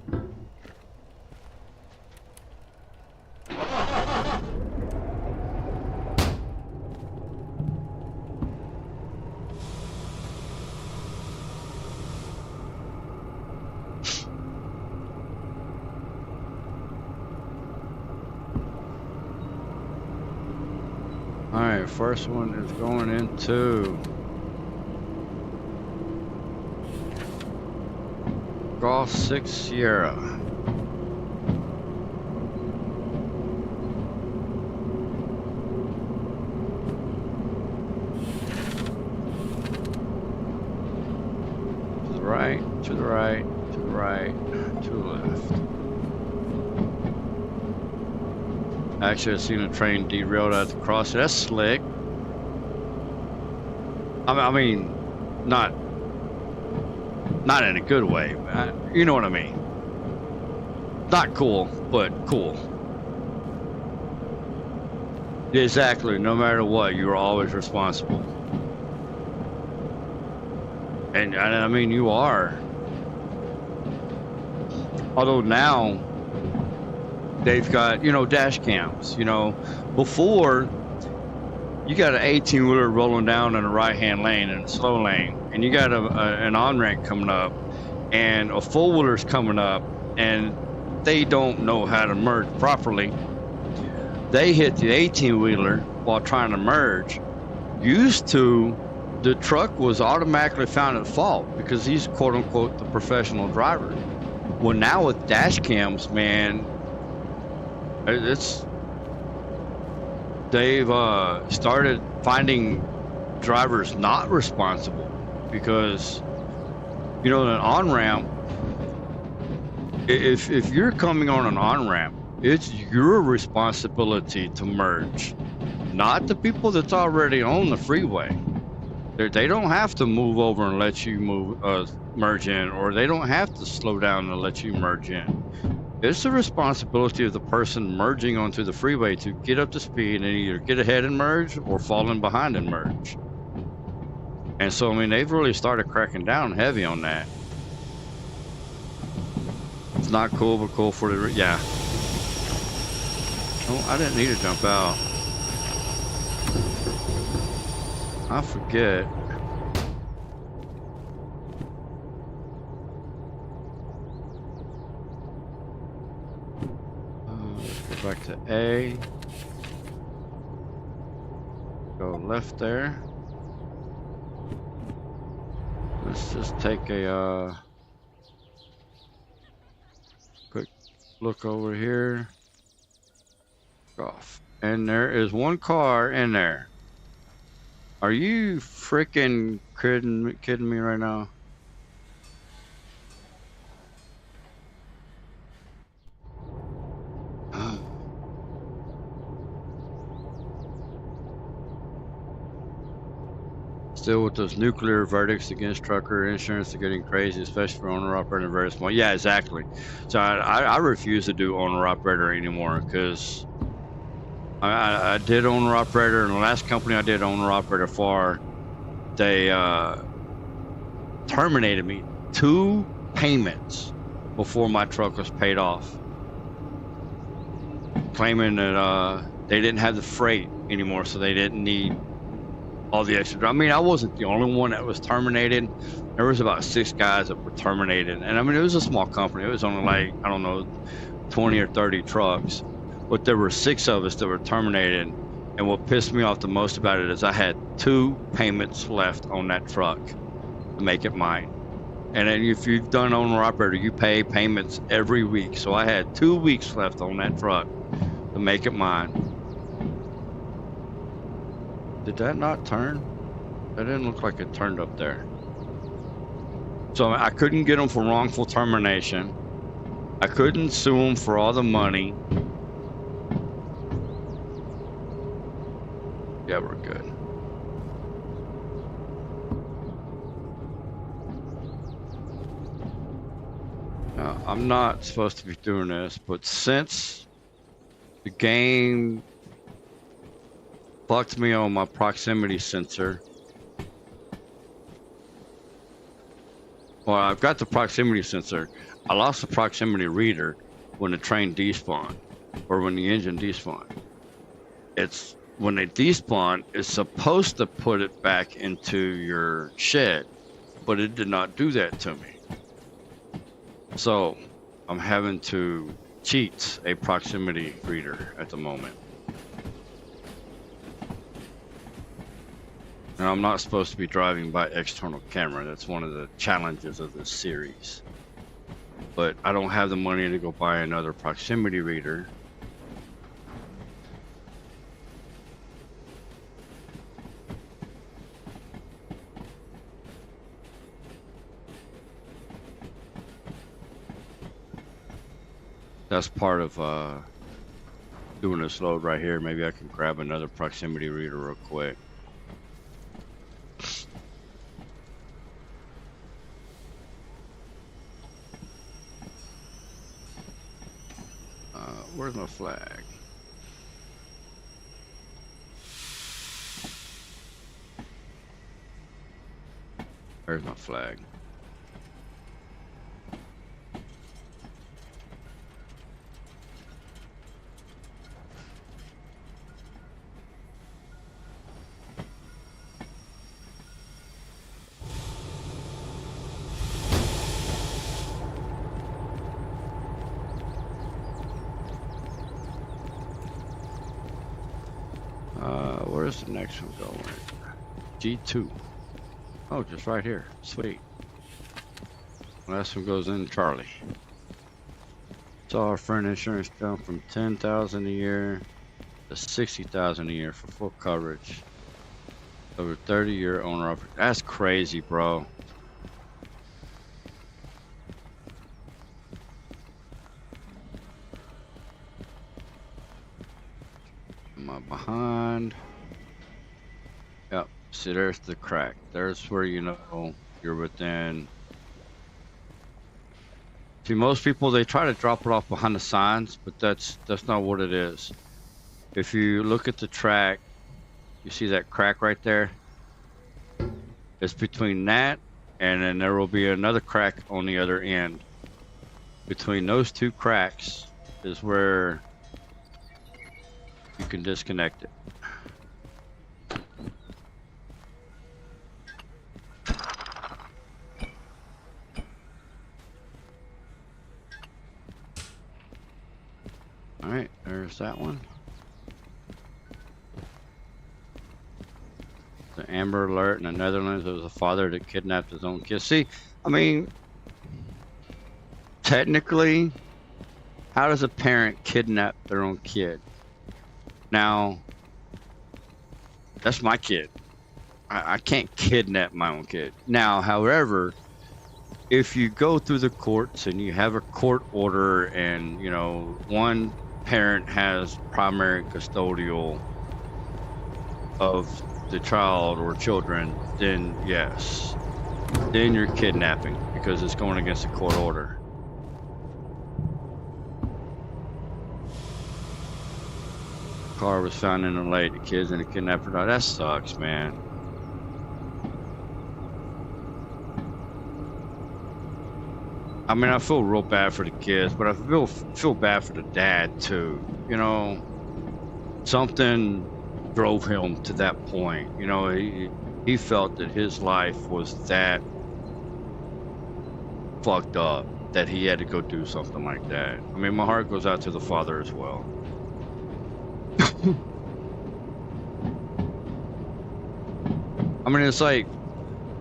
Speaker 1: Alright, first one is going into Golf 6 Sierra. To the right, to the right, to the right, to the left. Actually, I've seen a train derailed at the crossing. That's slick. I mean, not in a good way. You know what I mean? Not cool, but cool. Exactly. No matter what, you're always responsible. And I mean, you are. Although now, they've got, you know, dash cams. You know, before you got an 18-wheeler rolling down in a right-hand lane in a slow lane, and you got an on-ramp coming up, and a four-wheeler's coming up, and they don't know how to merge properly. They hit the 18-wheeler while trying to merge. Used to, the truck was automatically found at fault because he's quote-unquote the professional driver. Well, now with dash cams, man, they've started finding drivers not responsible because, you know, an on-ramp, if you're coming on an on-ramp, it's your responsibility to merge, not the people that's already on the freeway. They don't have to move over and let you merge in, or they don't have to slow down and let you merge in. It's the responsibility of the person merging onto the freeway to get up to speed and either get ahead and merge or fall in behind and merge. And so, I mean, they've really started cracking down heavy on that. It's not cool, but cool for the, yeah. Oh, I didn't need to jump out. I forget. Go back to A. Go left there. Let's just take a quick look over here. Off. And there is one car in there. Are you freaking kidding me right now? Still with those nuclear verdicts against trucker insurance are getting crazy, especially for owner-operator and very small. Yeah, exactly. So I refuse to do owner-operator anymore because I did owner-operator, and the last company I did owner-operator for, they terminated me 2 payments before my truck was paid off, claiming that they didn't have the freight anymore, so they didn't need all the extra. I mean, I wasn't the only one that was terminated. There was about 6 guys that were terminated, and I mean, it was a small company. It was only like, I don't know, 20 or 30 trucks, but there were 6 of us that were terminated. And what pissed me off the most about it is I had 2 payments left on that truck to make it mine. And then if you've done owner operator, you pay payments every week. So I had 2 weeks left on that truck to make it mine. Did that not turn? That didn't look like it turned up there. So I couldn't get them for wrongful termination. I couldn't sue them for all the money. Yeah, we're good. Now, I'm not supposed to be doing this, but since the game fucked me on my proximity sensor. Well, I've got the proximity sensor. I lost the proximity reader when the train despawned, or when the engine despawned. It's when they despawn, it's supposed to put it back into your shed, but it did not do that to me. So I'm having to cheat a proximity reader at the moment. And I'm not supposed to be driving by external camera. That's one of the challenges of this series. But I don't have the money to go buy another proximity reader. That's part of doing this load right here. Maybe I can grab another proximity reader real quick. Where's my flag? Where's my flag? Where's the next one going? G2. Oh, just right here. Sweet. Last one goes in Charlie. Saw our friend insurance jump from $10,000 a year to $60,000 a year for full coverage. Over 30-year owner offer. That's crazy, bro. Am I behind? Yep. See, there's the crack. There's where you know you're within. See, most people, they try to drop it off behind the signs, but that's not what it is. If you look at the track, you see that crack right there? It's between that, and then there will be another crack on the other end. Between those 2 cracks is where you can disconnect it. All right, there's that one. The Amber Alert in the Netherlands. There was a father that kidnapped his own kid. See, I mean, technically, how does a parent kidnap their own kid? Now, that's my kid. I can't kidnap my own kid. Now, however, if you go through the courts and you have a court order and, you know, one parent has primary custodial of the child or children, then yes, then you're kidnapping because it's going against a court order. Car was found in the lake. The kids and the kidnapper died. That sucks, man. I mean, I feel real bad for the kids, but I feel bad for the dad too. You know, something drove him to that point. You know, he felt that his life was that fucked up that he had to go do something like that. I mean, my heart goes out to the father as well. I mean, it's like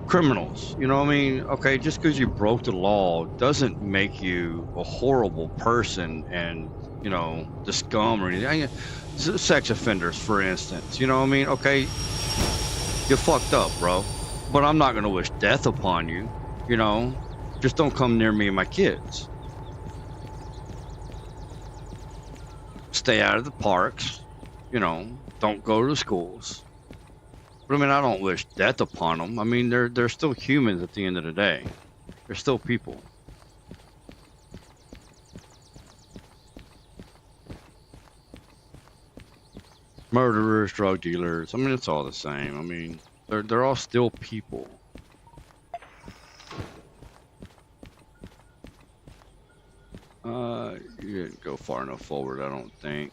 Speaker 1: criminals, you know what I mean? Okay, just because you broke the law doesn't make you a horrible person and, you know, the scum or anything. Sex offenders, for instance, you know what I mean? Okay, you fucked up, bro. But I'm not going to wish death upon you, you know? Just don't come near me and my kids. Stay out of the parks, you know, don't go to the schools. But I mean, I don't wish death upon them. I mean, they're still humans at the end of the day. They're still people. Murderers, drug dealers. I mean, it's all the same. I mean, they're all still people. You didn't go far enough forward, I don't think.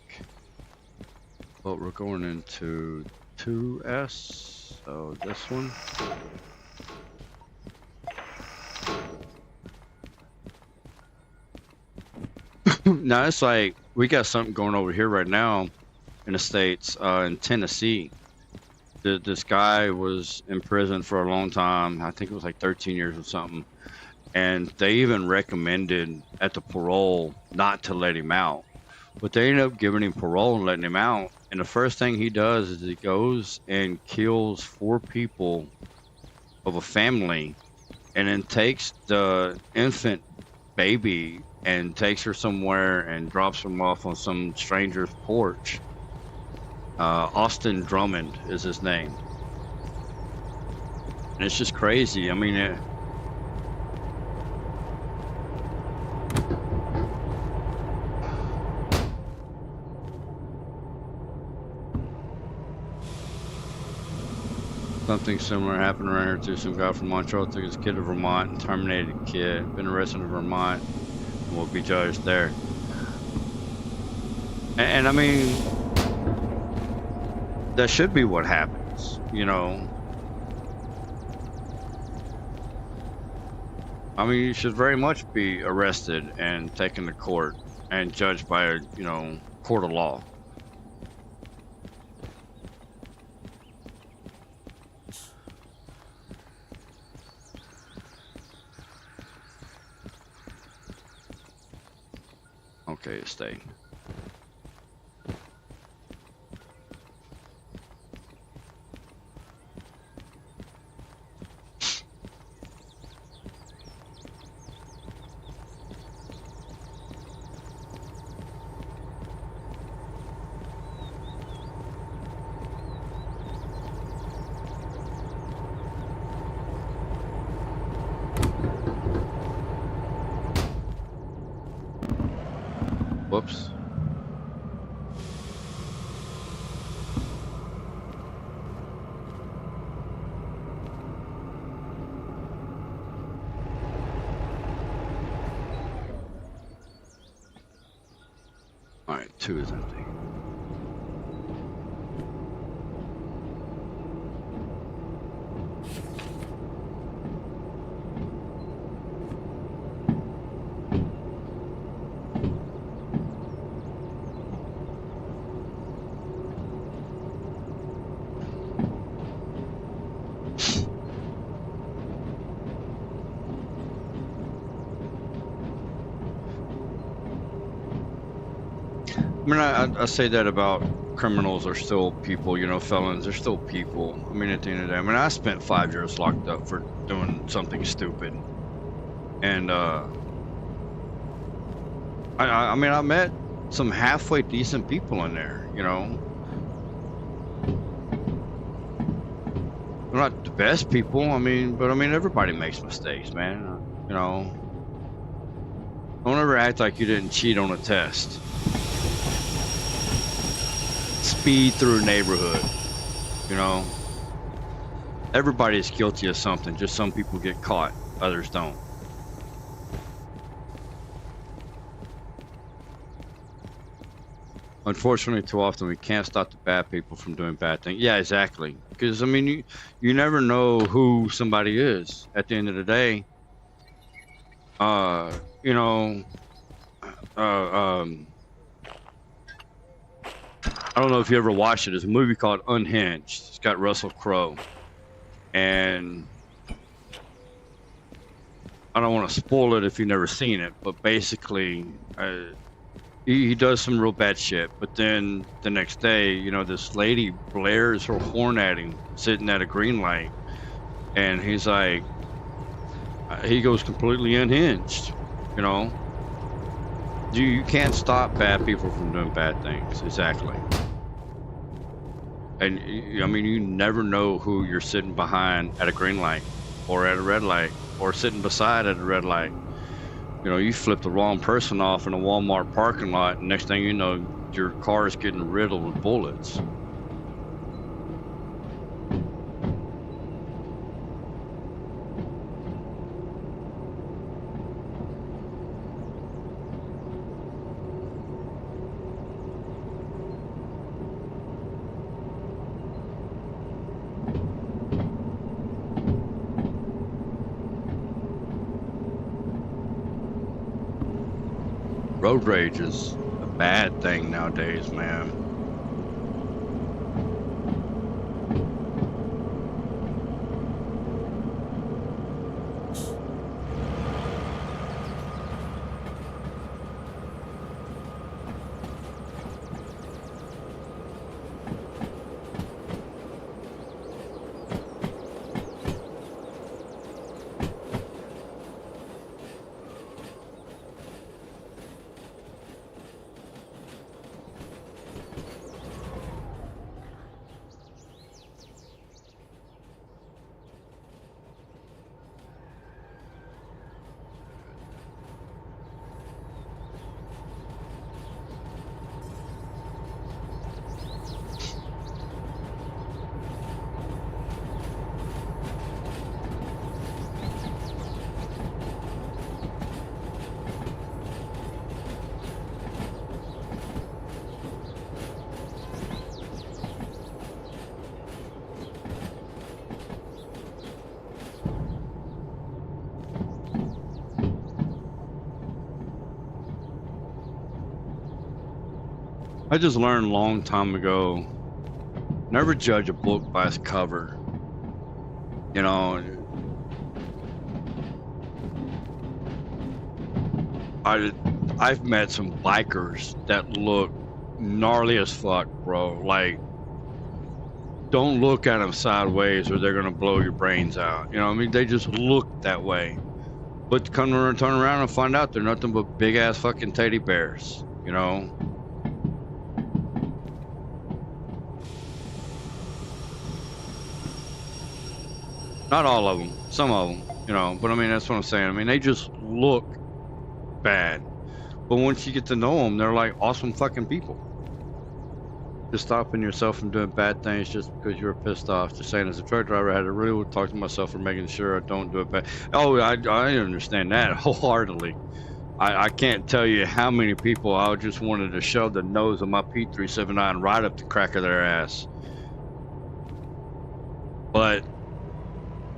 Speaker 1: But we're going into 2S, so this one. Now it's like we got something going over here right now in the States, in Tennessee. This guy was in prison for a long time. I think it was like 13 years or something. And they even recommended at the parole not to let him out. But they ended up giving him parole and letting him out. And the first thing he does is he goes and kills 4 people of a family and then takes the infant baby and takes her somewhere and drops him off on some stranger's porch. Austin Drummond is his name. And it's just crazy. I mean, something similar happened around here too. Some guy from Montreal took his kid to Vermont and terminated the kid. Been arrested in Vermont and will be judged there. And I mean, that should be what happens, you know. I mean, you should very much be arrested and taken to court and judged by a, you know, court of law. Okay, stay. Whoops. All right, 2 is empty. I mean, I say that about criminals are still people, you know, felons are still people. I mean, at the end of the day, I mean, I spent 5 years locked up for doing something stupid. And, I mean, I met some halfway decent people in there, you know. They're not the best people, I mean, but I mean, everybody makes mistakes, man. You know, don't ever act like you didn't cheat on a test. Speed through a neighborhood, you know. Everybody is guilty of something, just some people get caught, others don't. unfortunately, too often we can't stop the bad people from doing bad things. Yeah, exactly. Because I mean, you never know who somebody is at the end of the day. You know, I don't know if you ever watched it. There's a movie called Unhinged. It's got Russell Crowe, and I don't want to spoil it if you've never seen it, but basically, he does some real bad shit. But then the next day, you know, this lady blares her horn at him, sitting at a green light, and he's like, he goes completely unhinged, you know. You can't stop bad people from doing bad things, exactly. And I mean, you never know who you're sitting behind at a green light, or at a red light, or sitting beside at a red light. You know, you flip the wrong person off in a Walmart parking lot, and next thing you know, your car is getting riddled with bullets. Road rage is a bad thing nowadays, man. I just learned a long time ago, never judge a book by its cover. You know, I've met some bikers that look gnarly as fuck, bro. Like, don't look at them sideways or they're gonna blow your brains out. You know what I mean? They just look that way. But come and turn around and find out they're nothing but big ass fucking teddy bears, you know? Not all of them, some of them, you know, but I mean, that's what I'm saying. I mean, they just look bad. But once you get to know them, they're like awesome fucking people. Just stopping yourself from doing bad things just because you're pissed off. Just saying, as a truck driver, I had to really talk to myself for making sure I don't do it bad. Oh, I understand that wholeheartedly. I can't tell you how many people I just wanted to shove the nose of my P379 right up the crack of their ass. But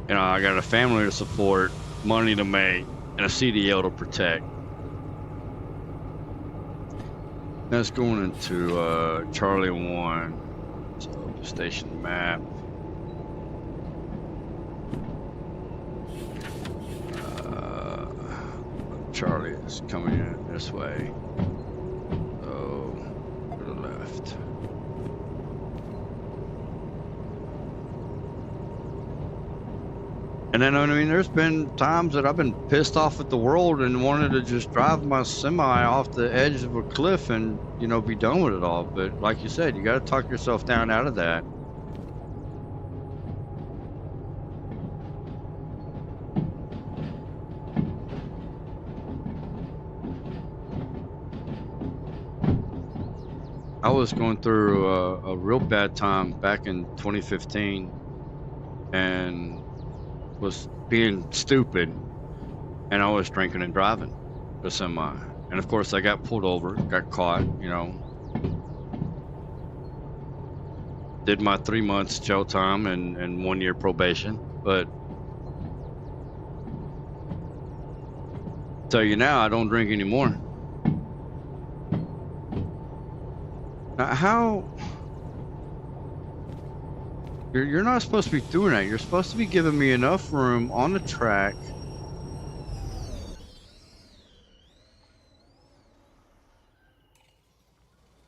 Speaker 1: you know, I got a family to support, money to make, and a CDL to protect. That's going into Charlie 1, so station map. Charlie is coming in this way, so to the left. And then, I mean, there's been times that I've been pissed off at the world and wanted to just drive my semi off the edge of a cliff and, you know, be done with it all. But like you said, you got to talk yourself down out of that. I was going through a real bad time back in 2015 and was being stupid, and I was drinking and driving the semi, and of course I got pulled over, got caught, you know, did my 3 months jail time and 1 year probation, but tell you now, I don't drink anymore. Now, how? You're not supposed to be doing that. You're supposed to be giving me enough room on the track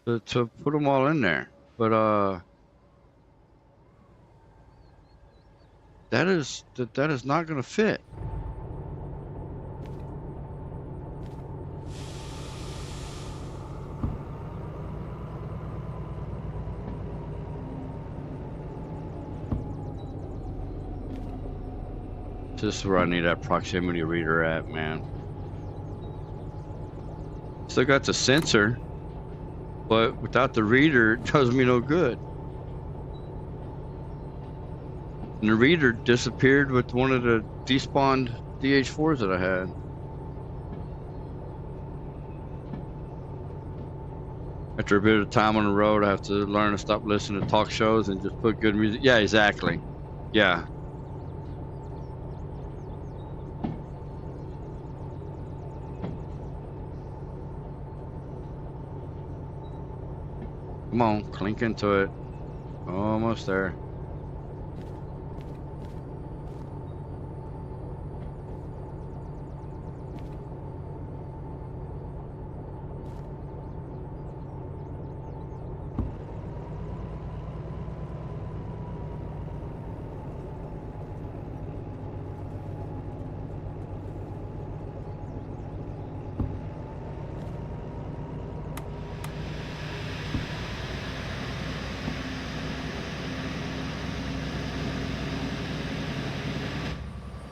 Speaker 1: to put them all in there. But that is not going to fit. This is where I need that proximity reader at, man. Still got the sensor, but without the reader, it does me no good. And the reader disappeared with one of the despawned DH4s that I had. After a bit of time on the road, I have to learn to stop listening to talk shows and just put good music. Yeah, exactly. Yeah. Come on, clink into it. Almost there.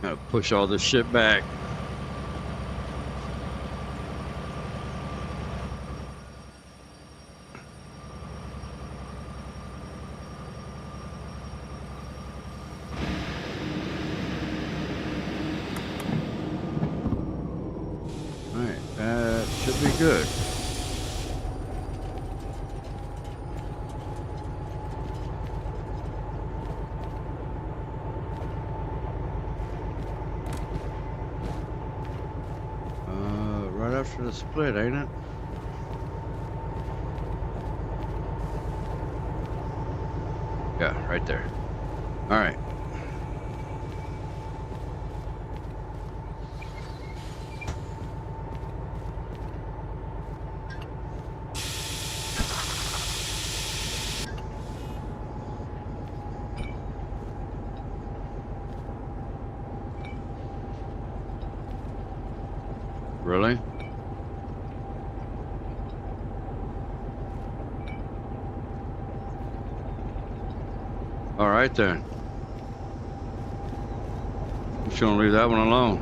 Speaker 1: Gotta push all this shit back. Alright, that should be good. Right after the split, ain't it? Yeah, right there. All right. Really? All right then. I'm just gonna leave that one alone.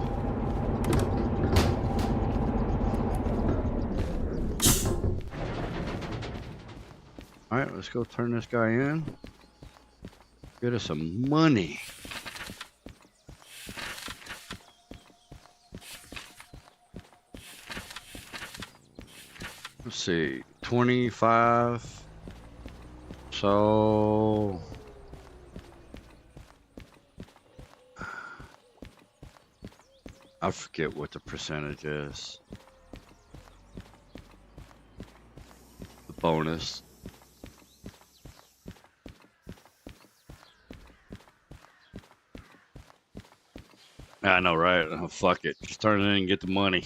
Speaker 1: All right, let's go turn this guy in. Get us some money. Let's see, 25. So I forget what the percentage is. The bonus. I know, right? Oh, fuck it. Just turn it in and get the money.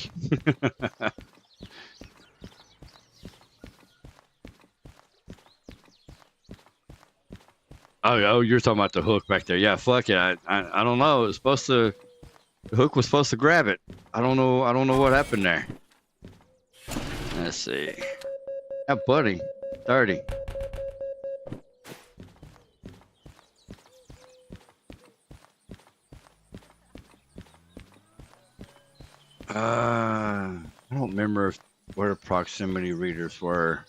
Speaker 1: Oh, you're talking about the hook back there. Yeah, fuck it. I don't know. It's supposed to. The hook was supposed to grab it. I don't know what happened there. Let's see. Yeah, buddy. 30. I don't remember where the proximity readers were.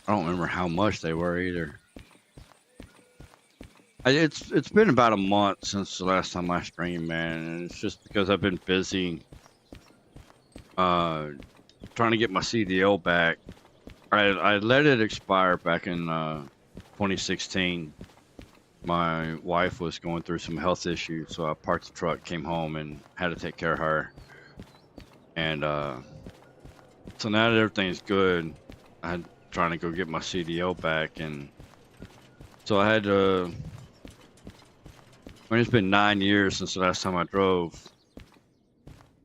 Speaker 1: I don't remember how much they were either. It's been about a month since the last time I streamed, man, and it's just because I've been busy trying to get my CDL back. I let it expire back in 2016. My wife was going through some health issues, so I parked the truck, came home, and had to take care of her. And so now that everything's good, I'm trying to go get my CDL back, and so I had to. I mean, it's been 9 years since the last time I drove,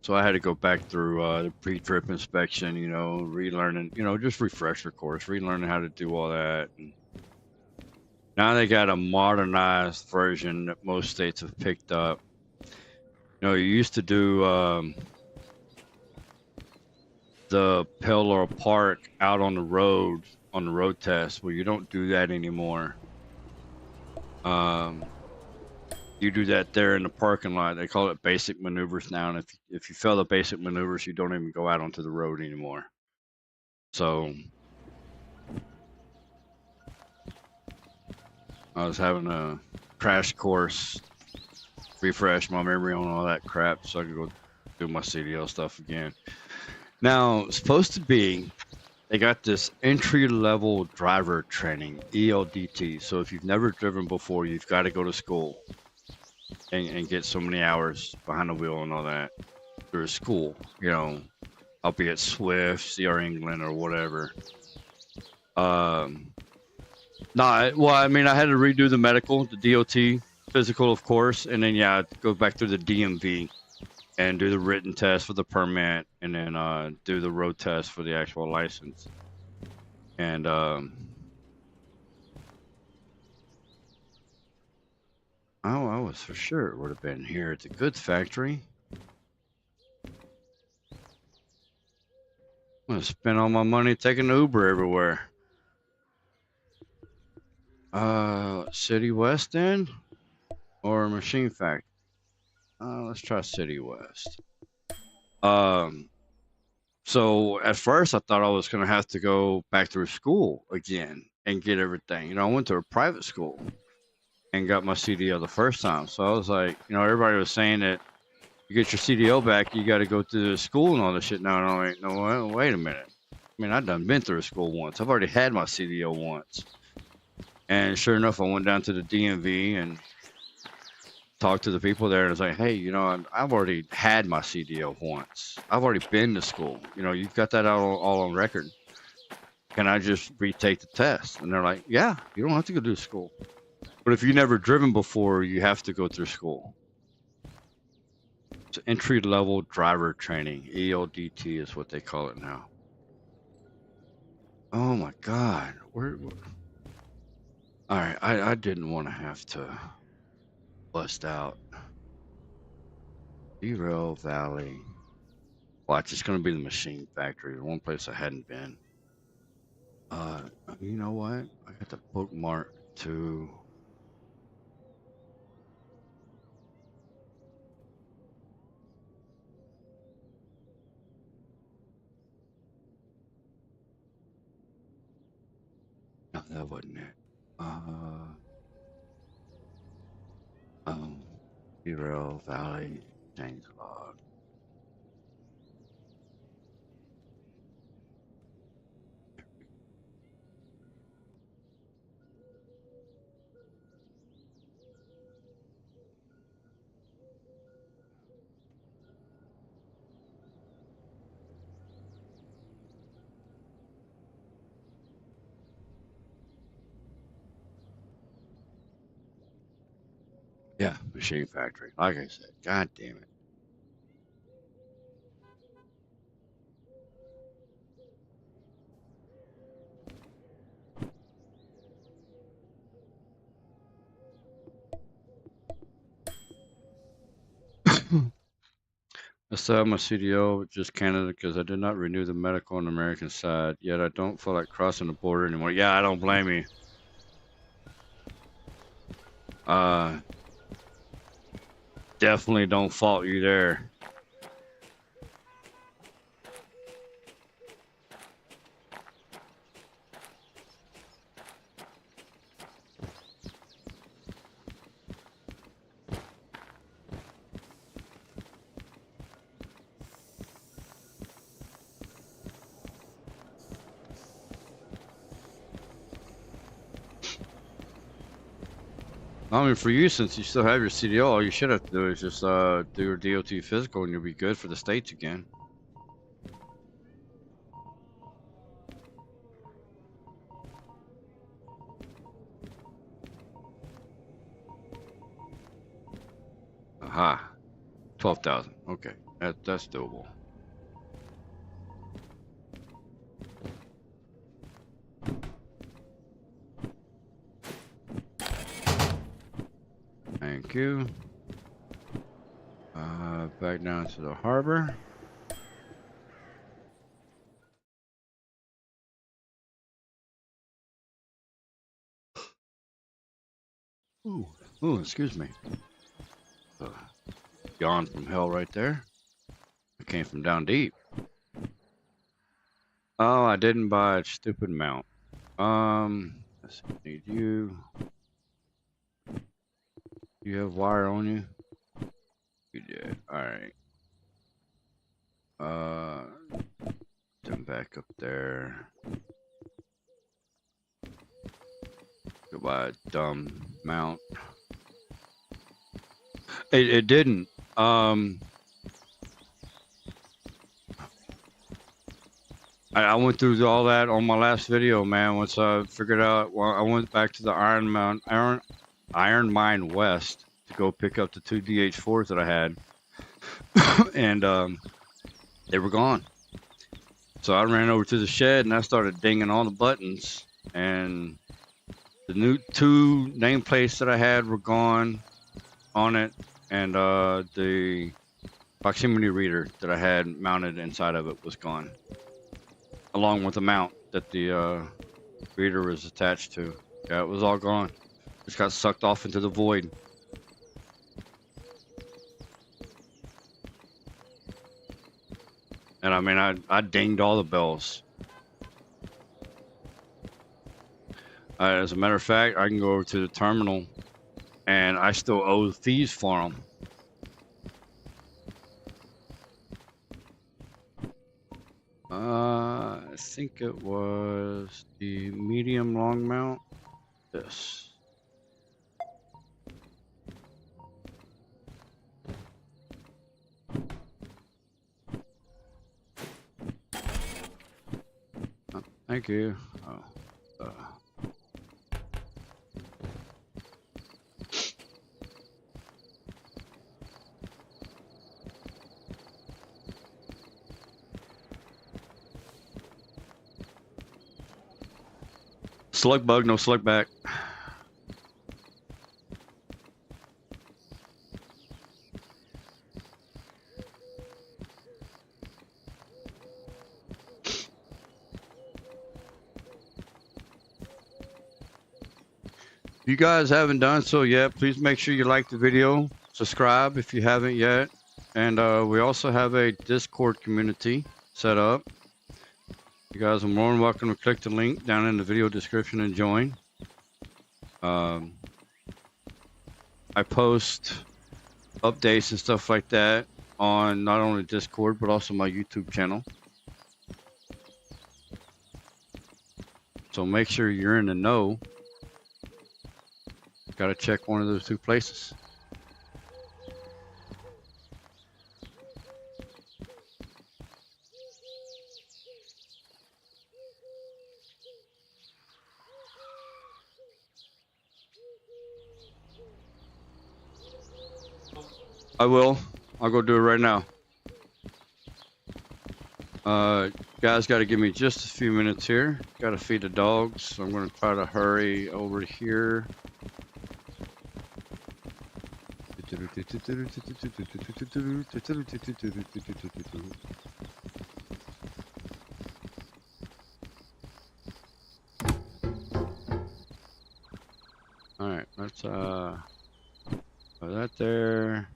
Speaker 1: so I had to go back through the pre-trip inspection, you know, relearning, you know, just refresher course, relearning how to do all that. And now they got a modernized version that most states have picked up. You know, you used to do the parallel park out on the road test. Well, you don't do that anymore. You do that there in the parking lot. They call it basic maneuvers now, and if you fail the basic maneuvers, you don't even go out onto the road anymore. So I was having a crash course, refresh my memory on all that crap, so I could go do my CDL stuff again. Now, it's supposed to be, they got this entry-level driver training, ELDT. So if you've never driven before, you've got to go to school and get so many hours behind the wheel and all that through school, you know, albeit Swift, CR England, or whatever. No, well, I mean, I had to redo the medical, the DOT physical, of course, and then yeah, go back through the DMV and do the written test for the permit, and then do the road test for the actual license. And I was for sure it would have been here at the goods factory. I'm gonna spend all my money taking Uber everywhere. City West End or Machine Factory? Let's try City West. So at first I thought I was gonna have to go back through school again and get everything. You know, I went to a private school and got my CDL the first time. So I was like, you know, everybody was saying that you get your CDL back, you got to go through the school and all this shit. No, wait a minute. I mean, I've done been through school once. I've already had my CDL once. And sure enough, I went down to the DMV and talked to the people there, and I was like, hey, you know, I've already had my CDL once. I've already been to school. You know, you've got that all on record. Can I just retake the test? And they're like, yeah, you don't have to go to school. But if you've never driven before, you have to go through school. It's entry-level driver training. ELDT is what they call it now. Oh my God. Where? All right, I didn't want to have to bust out. Derail Valley. Watch, it's going to be the Machine Factory, the one place I hadn't been. You know what? I got the bookmark to... No, that wasn't it. Derail Valley, change log. Yeah, Machine Factory. Like I said, God damn it. I still have my CDO, just Canada, because I did not renew the medical on the American side. Yet I don't feel like crossing the border anymore. Yeah, I don't blame you. Definitely don't fault you there. I mean, for you, since you still have your CDL, all you should have to do is just do your DOT physical, and you'll be good for the states again. Aha, 12,000. Okay, that's doable. Thank you. Back down to the harbor. Ooh, excuse me. Yawn from hell right there. I came from down deep. Oh, I didn't buy a stupid mount. Let's need you. You have wire on you? You did. Alright. Jump back up there. Go buy a dumb mount. It didn't. I went through all that on my last video, man. Once I figured out, well, I went back to the Iron Mine West to go pick up the 2 DH4s that I had, and they were gone. So I ran over to the shed and I started dinging all the buttons, and the new 2 nameplates that I had were gone on it, and the proximity reader that I had mounted inside of it was gone, along with the mount that the reader was attached to. Yeah, it was all gone. Just got sucked off into the void. And I mean, I dinged all the bells. As a matter of fact, I can go over to the terminal, and I still owe fees for them. I think it was the medium long mount. This. Oh, thank you. Oh, slug bug, no slug back. If you guys haven't done so yet, please make sure you like the video, subscribe if you haven't yet, and we also have a Discord community set up. You guys are more than welcome to click the link down in the video description and join. I post updates and stuff like that on not only Discord, but also my YouTube channel. So make sure you're in the know. Gotta check one of those 2 places. I will. I'll go do it right now. Guys, got to give me just a few minutes here. Got to feed the dogs, so I'm going to try to hurry over here. All right, let's put that there.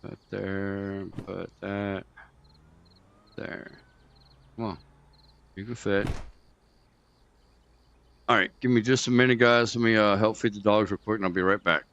Speaker 1: Put there, put that there. Come on, you can fit. All right, give me just a minute, guys. Let me help feed the dogs real quick, and I'll be right back.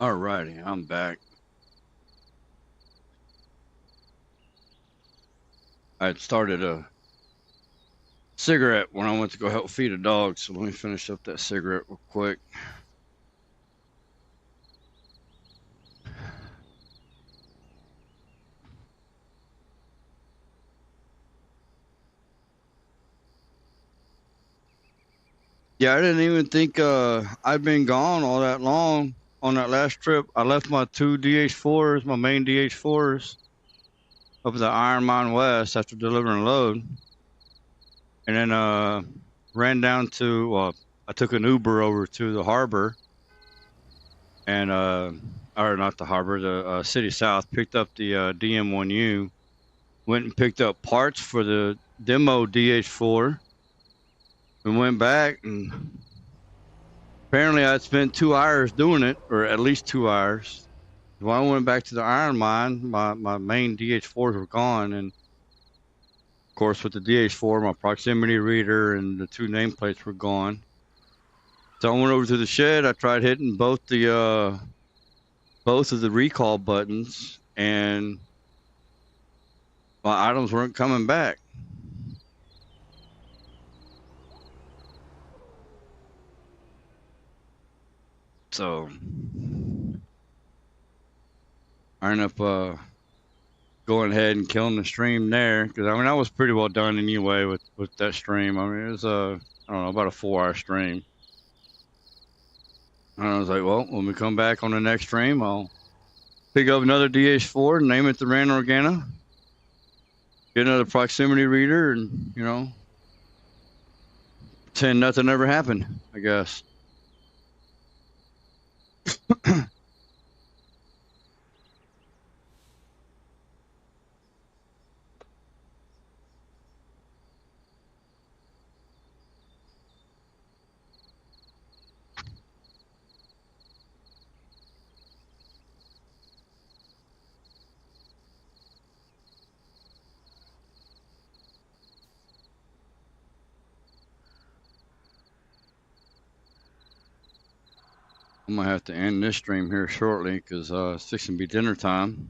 Speaker 1: Alrighty, I'm back. I had started a cigarette when I went to go help feed a dog, so let me finish up that cigarette real quick. Yeah, I didn't even think I'd been gone all that long on that last trip. I left my two DH4s, my main DH4s, up at the Iron Mine West after delivering a load. And then ran down to, I took an Uber over to the harbor and, or not the harbor, the City South, picked up the DM1U, went and picked up parts for the Demo DH4 and went back, and apparently I'd spent 2 hours doing it, or at least 2 hours. When I went back to the iron mine, my main DH4s were gone, and of course with the DH4, my proximity reader and the 2 nameplates were gone. So I went over to the shed. I tried hitting both of the recall buttons, and my items weren't coming back. So I ended up going ahead and killing the stream there, because I mean I was pretty well done anyway with that stream. I mean it was I don't know, about a 4-hour stream. And I was like, well, when we come back on the next stream, I'll pick up another DH4, name it the Ran Organa, get another proximity reader, and pretend nothing ever happened, I guess. I'm gonna have to end this stream here shortly because it's fixing to be dinner time.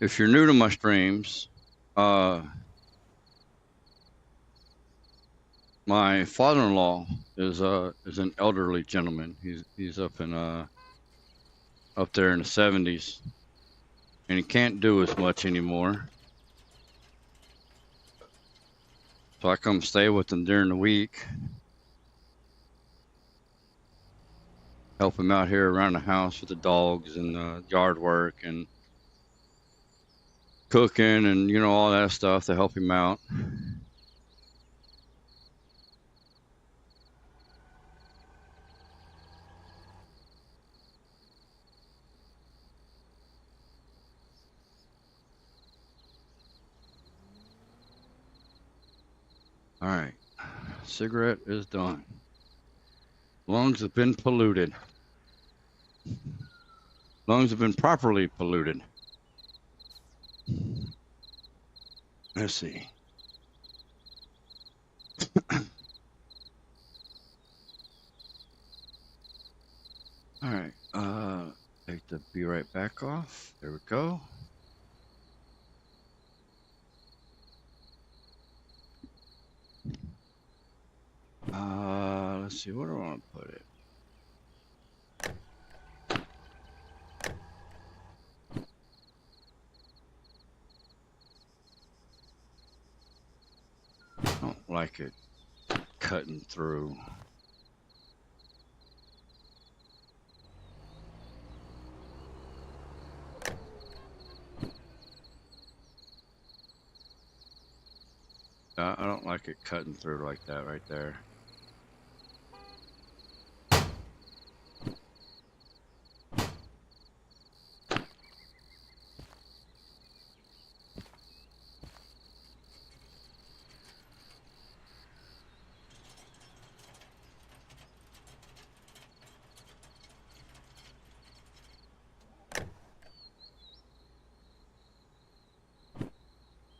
Speaker 1: If you're new to my streams, my father-in-law is an elderly gentleman. He's up there in the 70s, and he can't do as much anymore. So I come stay with him during the week, help him out here around the house with the dogs and yard work and cooking and all that stuff to help him out. All right, cigarette is done. Lungs have been polluted. Lungs have been properly polluted. Let's see. All right, take the be right back off. There we go. Let's see, where do I want to put it? I don't like it cutting through. I don't like it cutting through like that right there.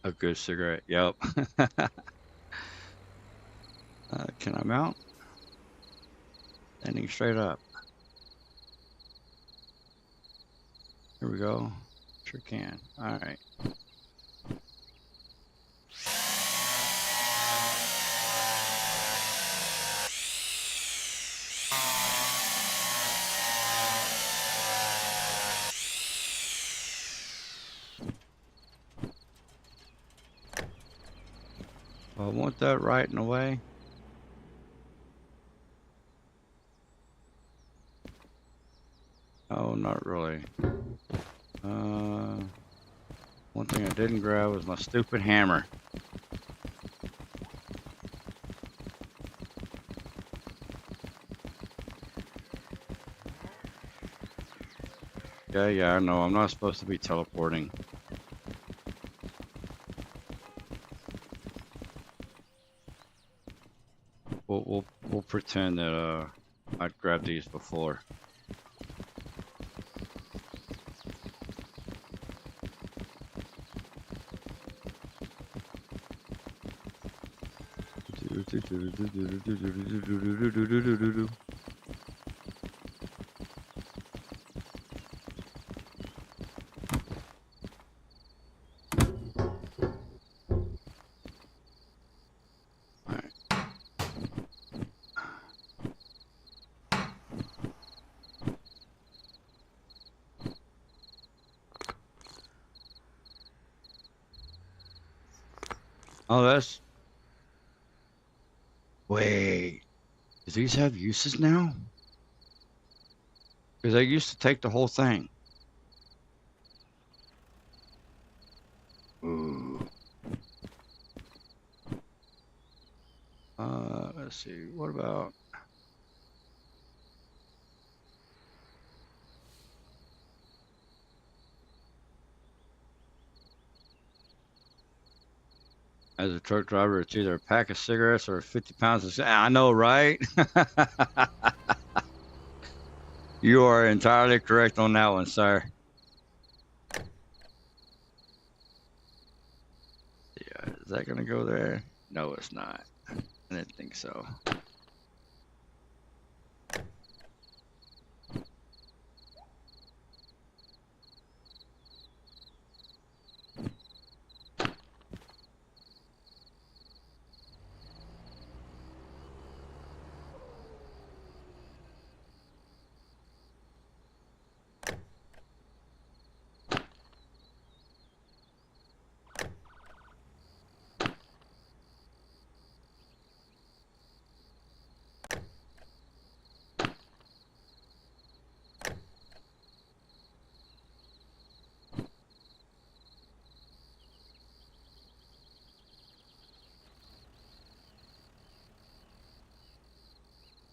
Speaker 1: A good cigarette. Yep. Can I mount? Standing straight up. Here we go. Sure can. All right. I want that right in the way. Oh, not really. One thing I didn't grab was my stupid hammer. Yeah, I know. I'm not supposed to be teleporting. We'll pretend that I'd grabbed these before. Oh, that's... Wait. Do these have uses now? Because I used to take the whole thing. Ooh. Let's see. What about... As a truck driver, it's either a pack of cigarettes or 50 pounds of... I know, right? You are entirely correct on that one, sir. Yeah, is that going to go there? No, it's not. I didn't think so.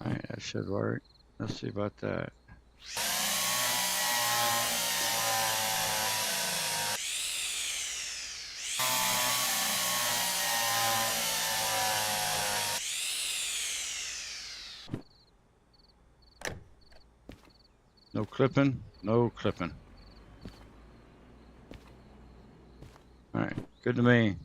Speaker 1: All right, that should work. Let's see about that. No clipping, no clipping. All right, good to me.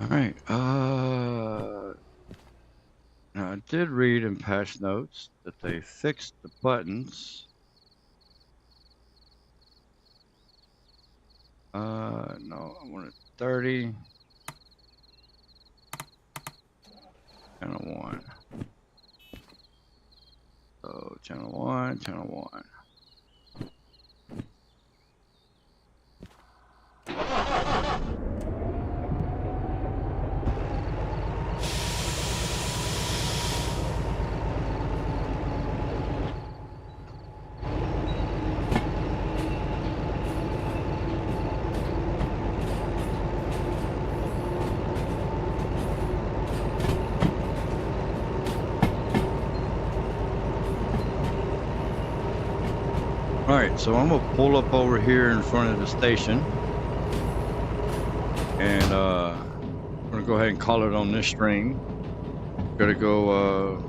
Speaker 1: All right, now I did read in patch notes that they fixed the buttons. No, I wanted 30. Channel 1. So channel 1, channel 1. All right, so I'm gonna pull up over here in front of the station, and I'm gonna go ahead and call it on this stream. Gotta go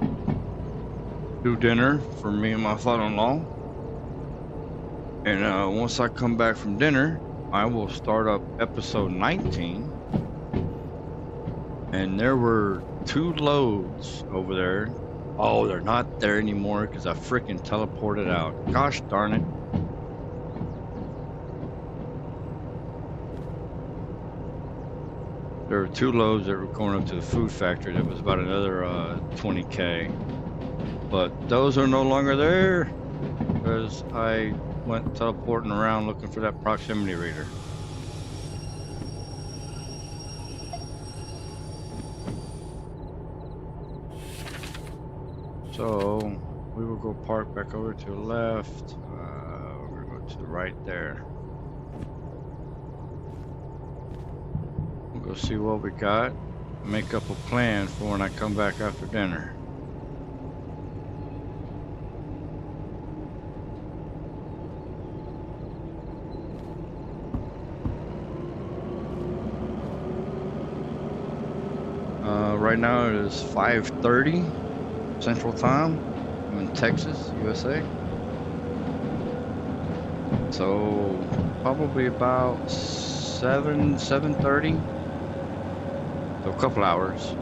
Speaker 1: do dinner for me and my father-in-law, and once I come back from dinner, I will start up episode 19. And there were 2 loads over there. Oh, they're not there anymore because I freaking teleported out. Gosh darn it. There were 2 loads that were going up to the food factory. That was about another 20K. But those are no longer there because I went teleporting around looking for that proximity reader. So we will go park back over to the left. We're gonna go to the right there. We'll go see what we got. Make up a plan for when I come back after dinner. Right now it is 5:30 Central Time. I'm in Texas, USA. So probably about 7:30. So a couple hours.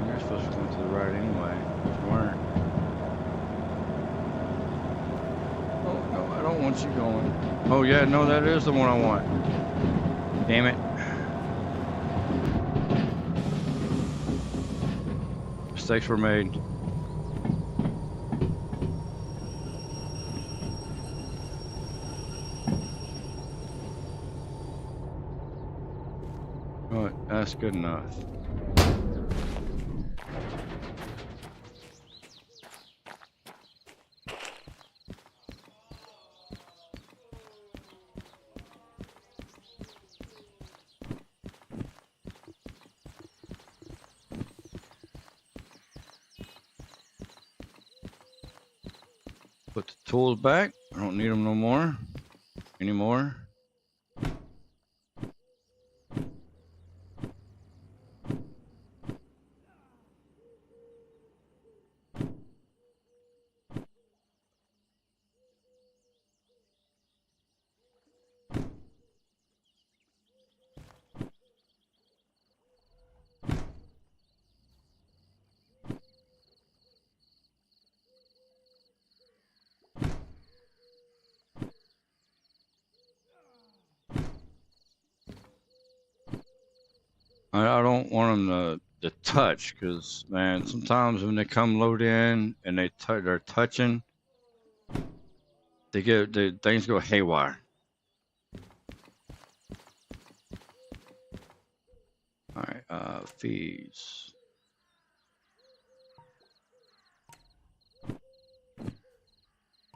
Speaker 1: You're supposed to go to the right anyway. You weren't. Oh no, I don't want you going. Oh yeah, no, that is the one I want. Damn it. Mistakes were made. Alright, that's good enough. Put the tools back. I don't need them no more. Anymore. I don't want them to touch, because man, sometimes when they come load in and they're touching, things go haywire. All right, fees.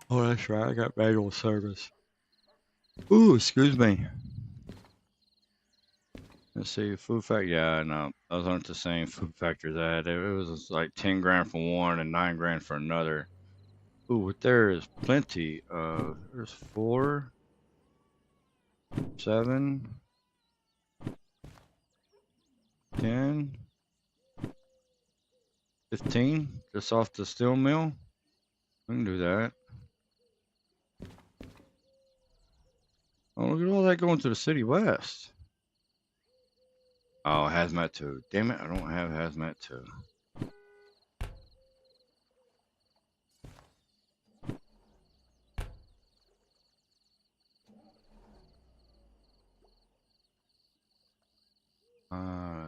Speaker 1: Oh, that's right. I got manual service. Ooh, excuse me. Let's see, food factor. Yeah, no, those aren't the same food factors I had. It was like 10 grand for one and 9 grand for another. Ooh, but there is plenty. There's 4, 7, 10, 15, just off the steel mill. We can do that. Oh, look at all that going to the city west. Oh, hazmat 2. Damn it, I don't have hazmat 2. Uh,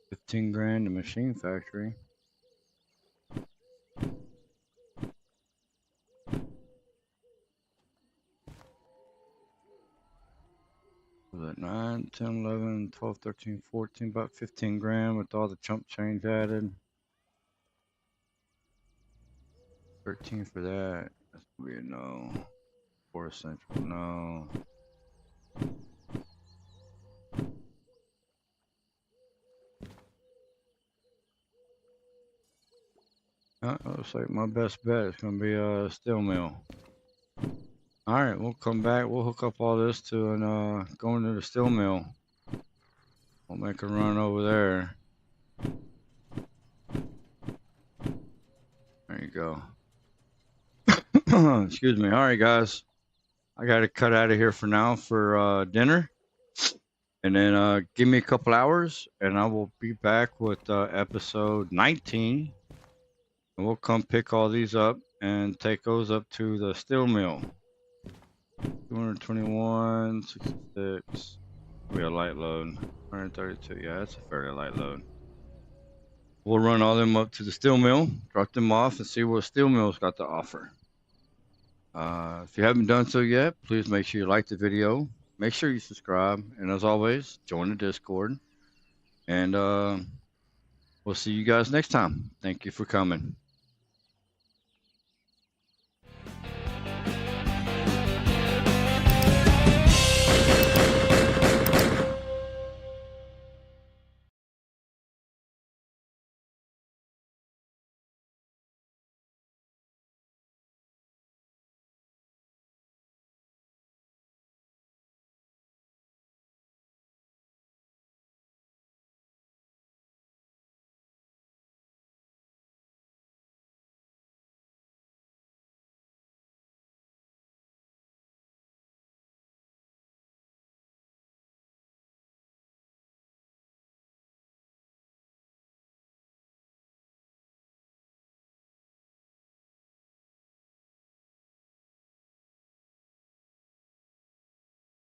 Speaker 1: 15 grand to machine factory. Was it 9, 10, 11, 12, 13, 14, about 15 grand with all the chump change added. 13 for that. That's gonna be a no. Forest Central, no. Looks like my best bet is gonna be a steel mill. All right, we'll come back. We'll hook up all this to and go into the steel mill. We'll make a run over there. There you go. Excuse me. All right, guys. I got to cut out of here for now for dinner. And then give me a couple hours and I will be back with episode 19. And we'll come pick all these up and take those up to the steel mill. 221, 66. We got a light load. 132. Yeah, that's a fairly light load. We'll run all them up to the steel mill, drop them off, and see what steel mill's got to offer. If you haven't done so yet, please make sure you like the video. Make sure you subscribe. And as always, join the Discord. And we'll see you guys next time. Thank you for coming.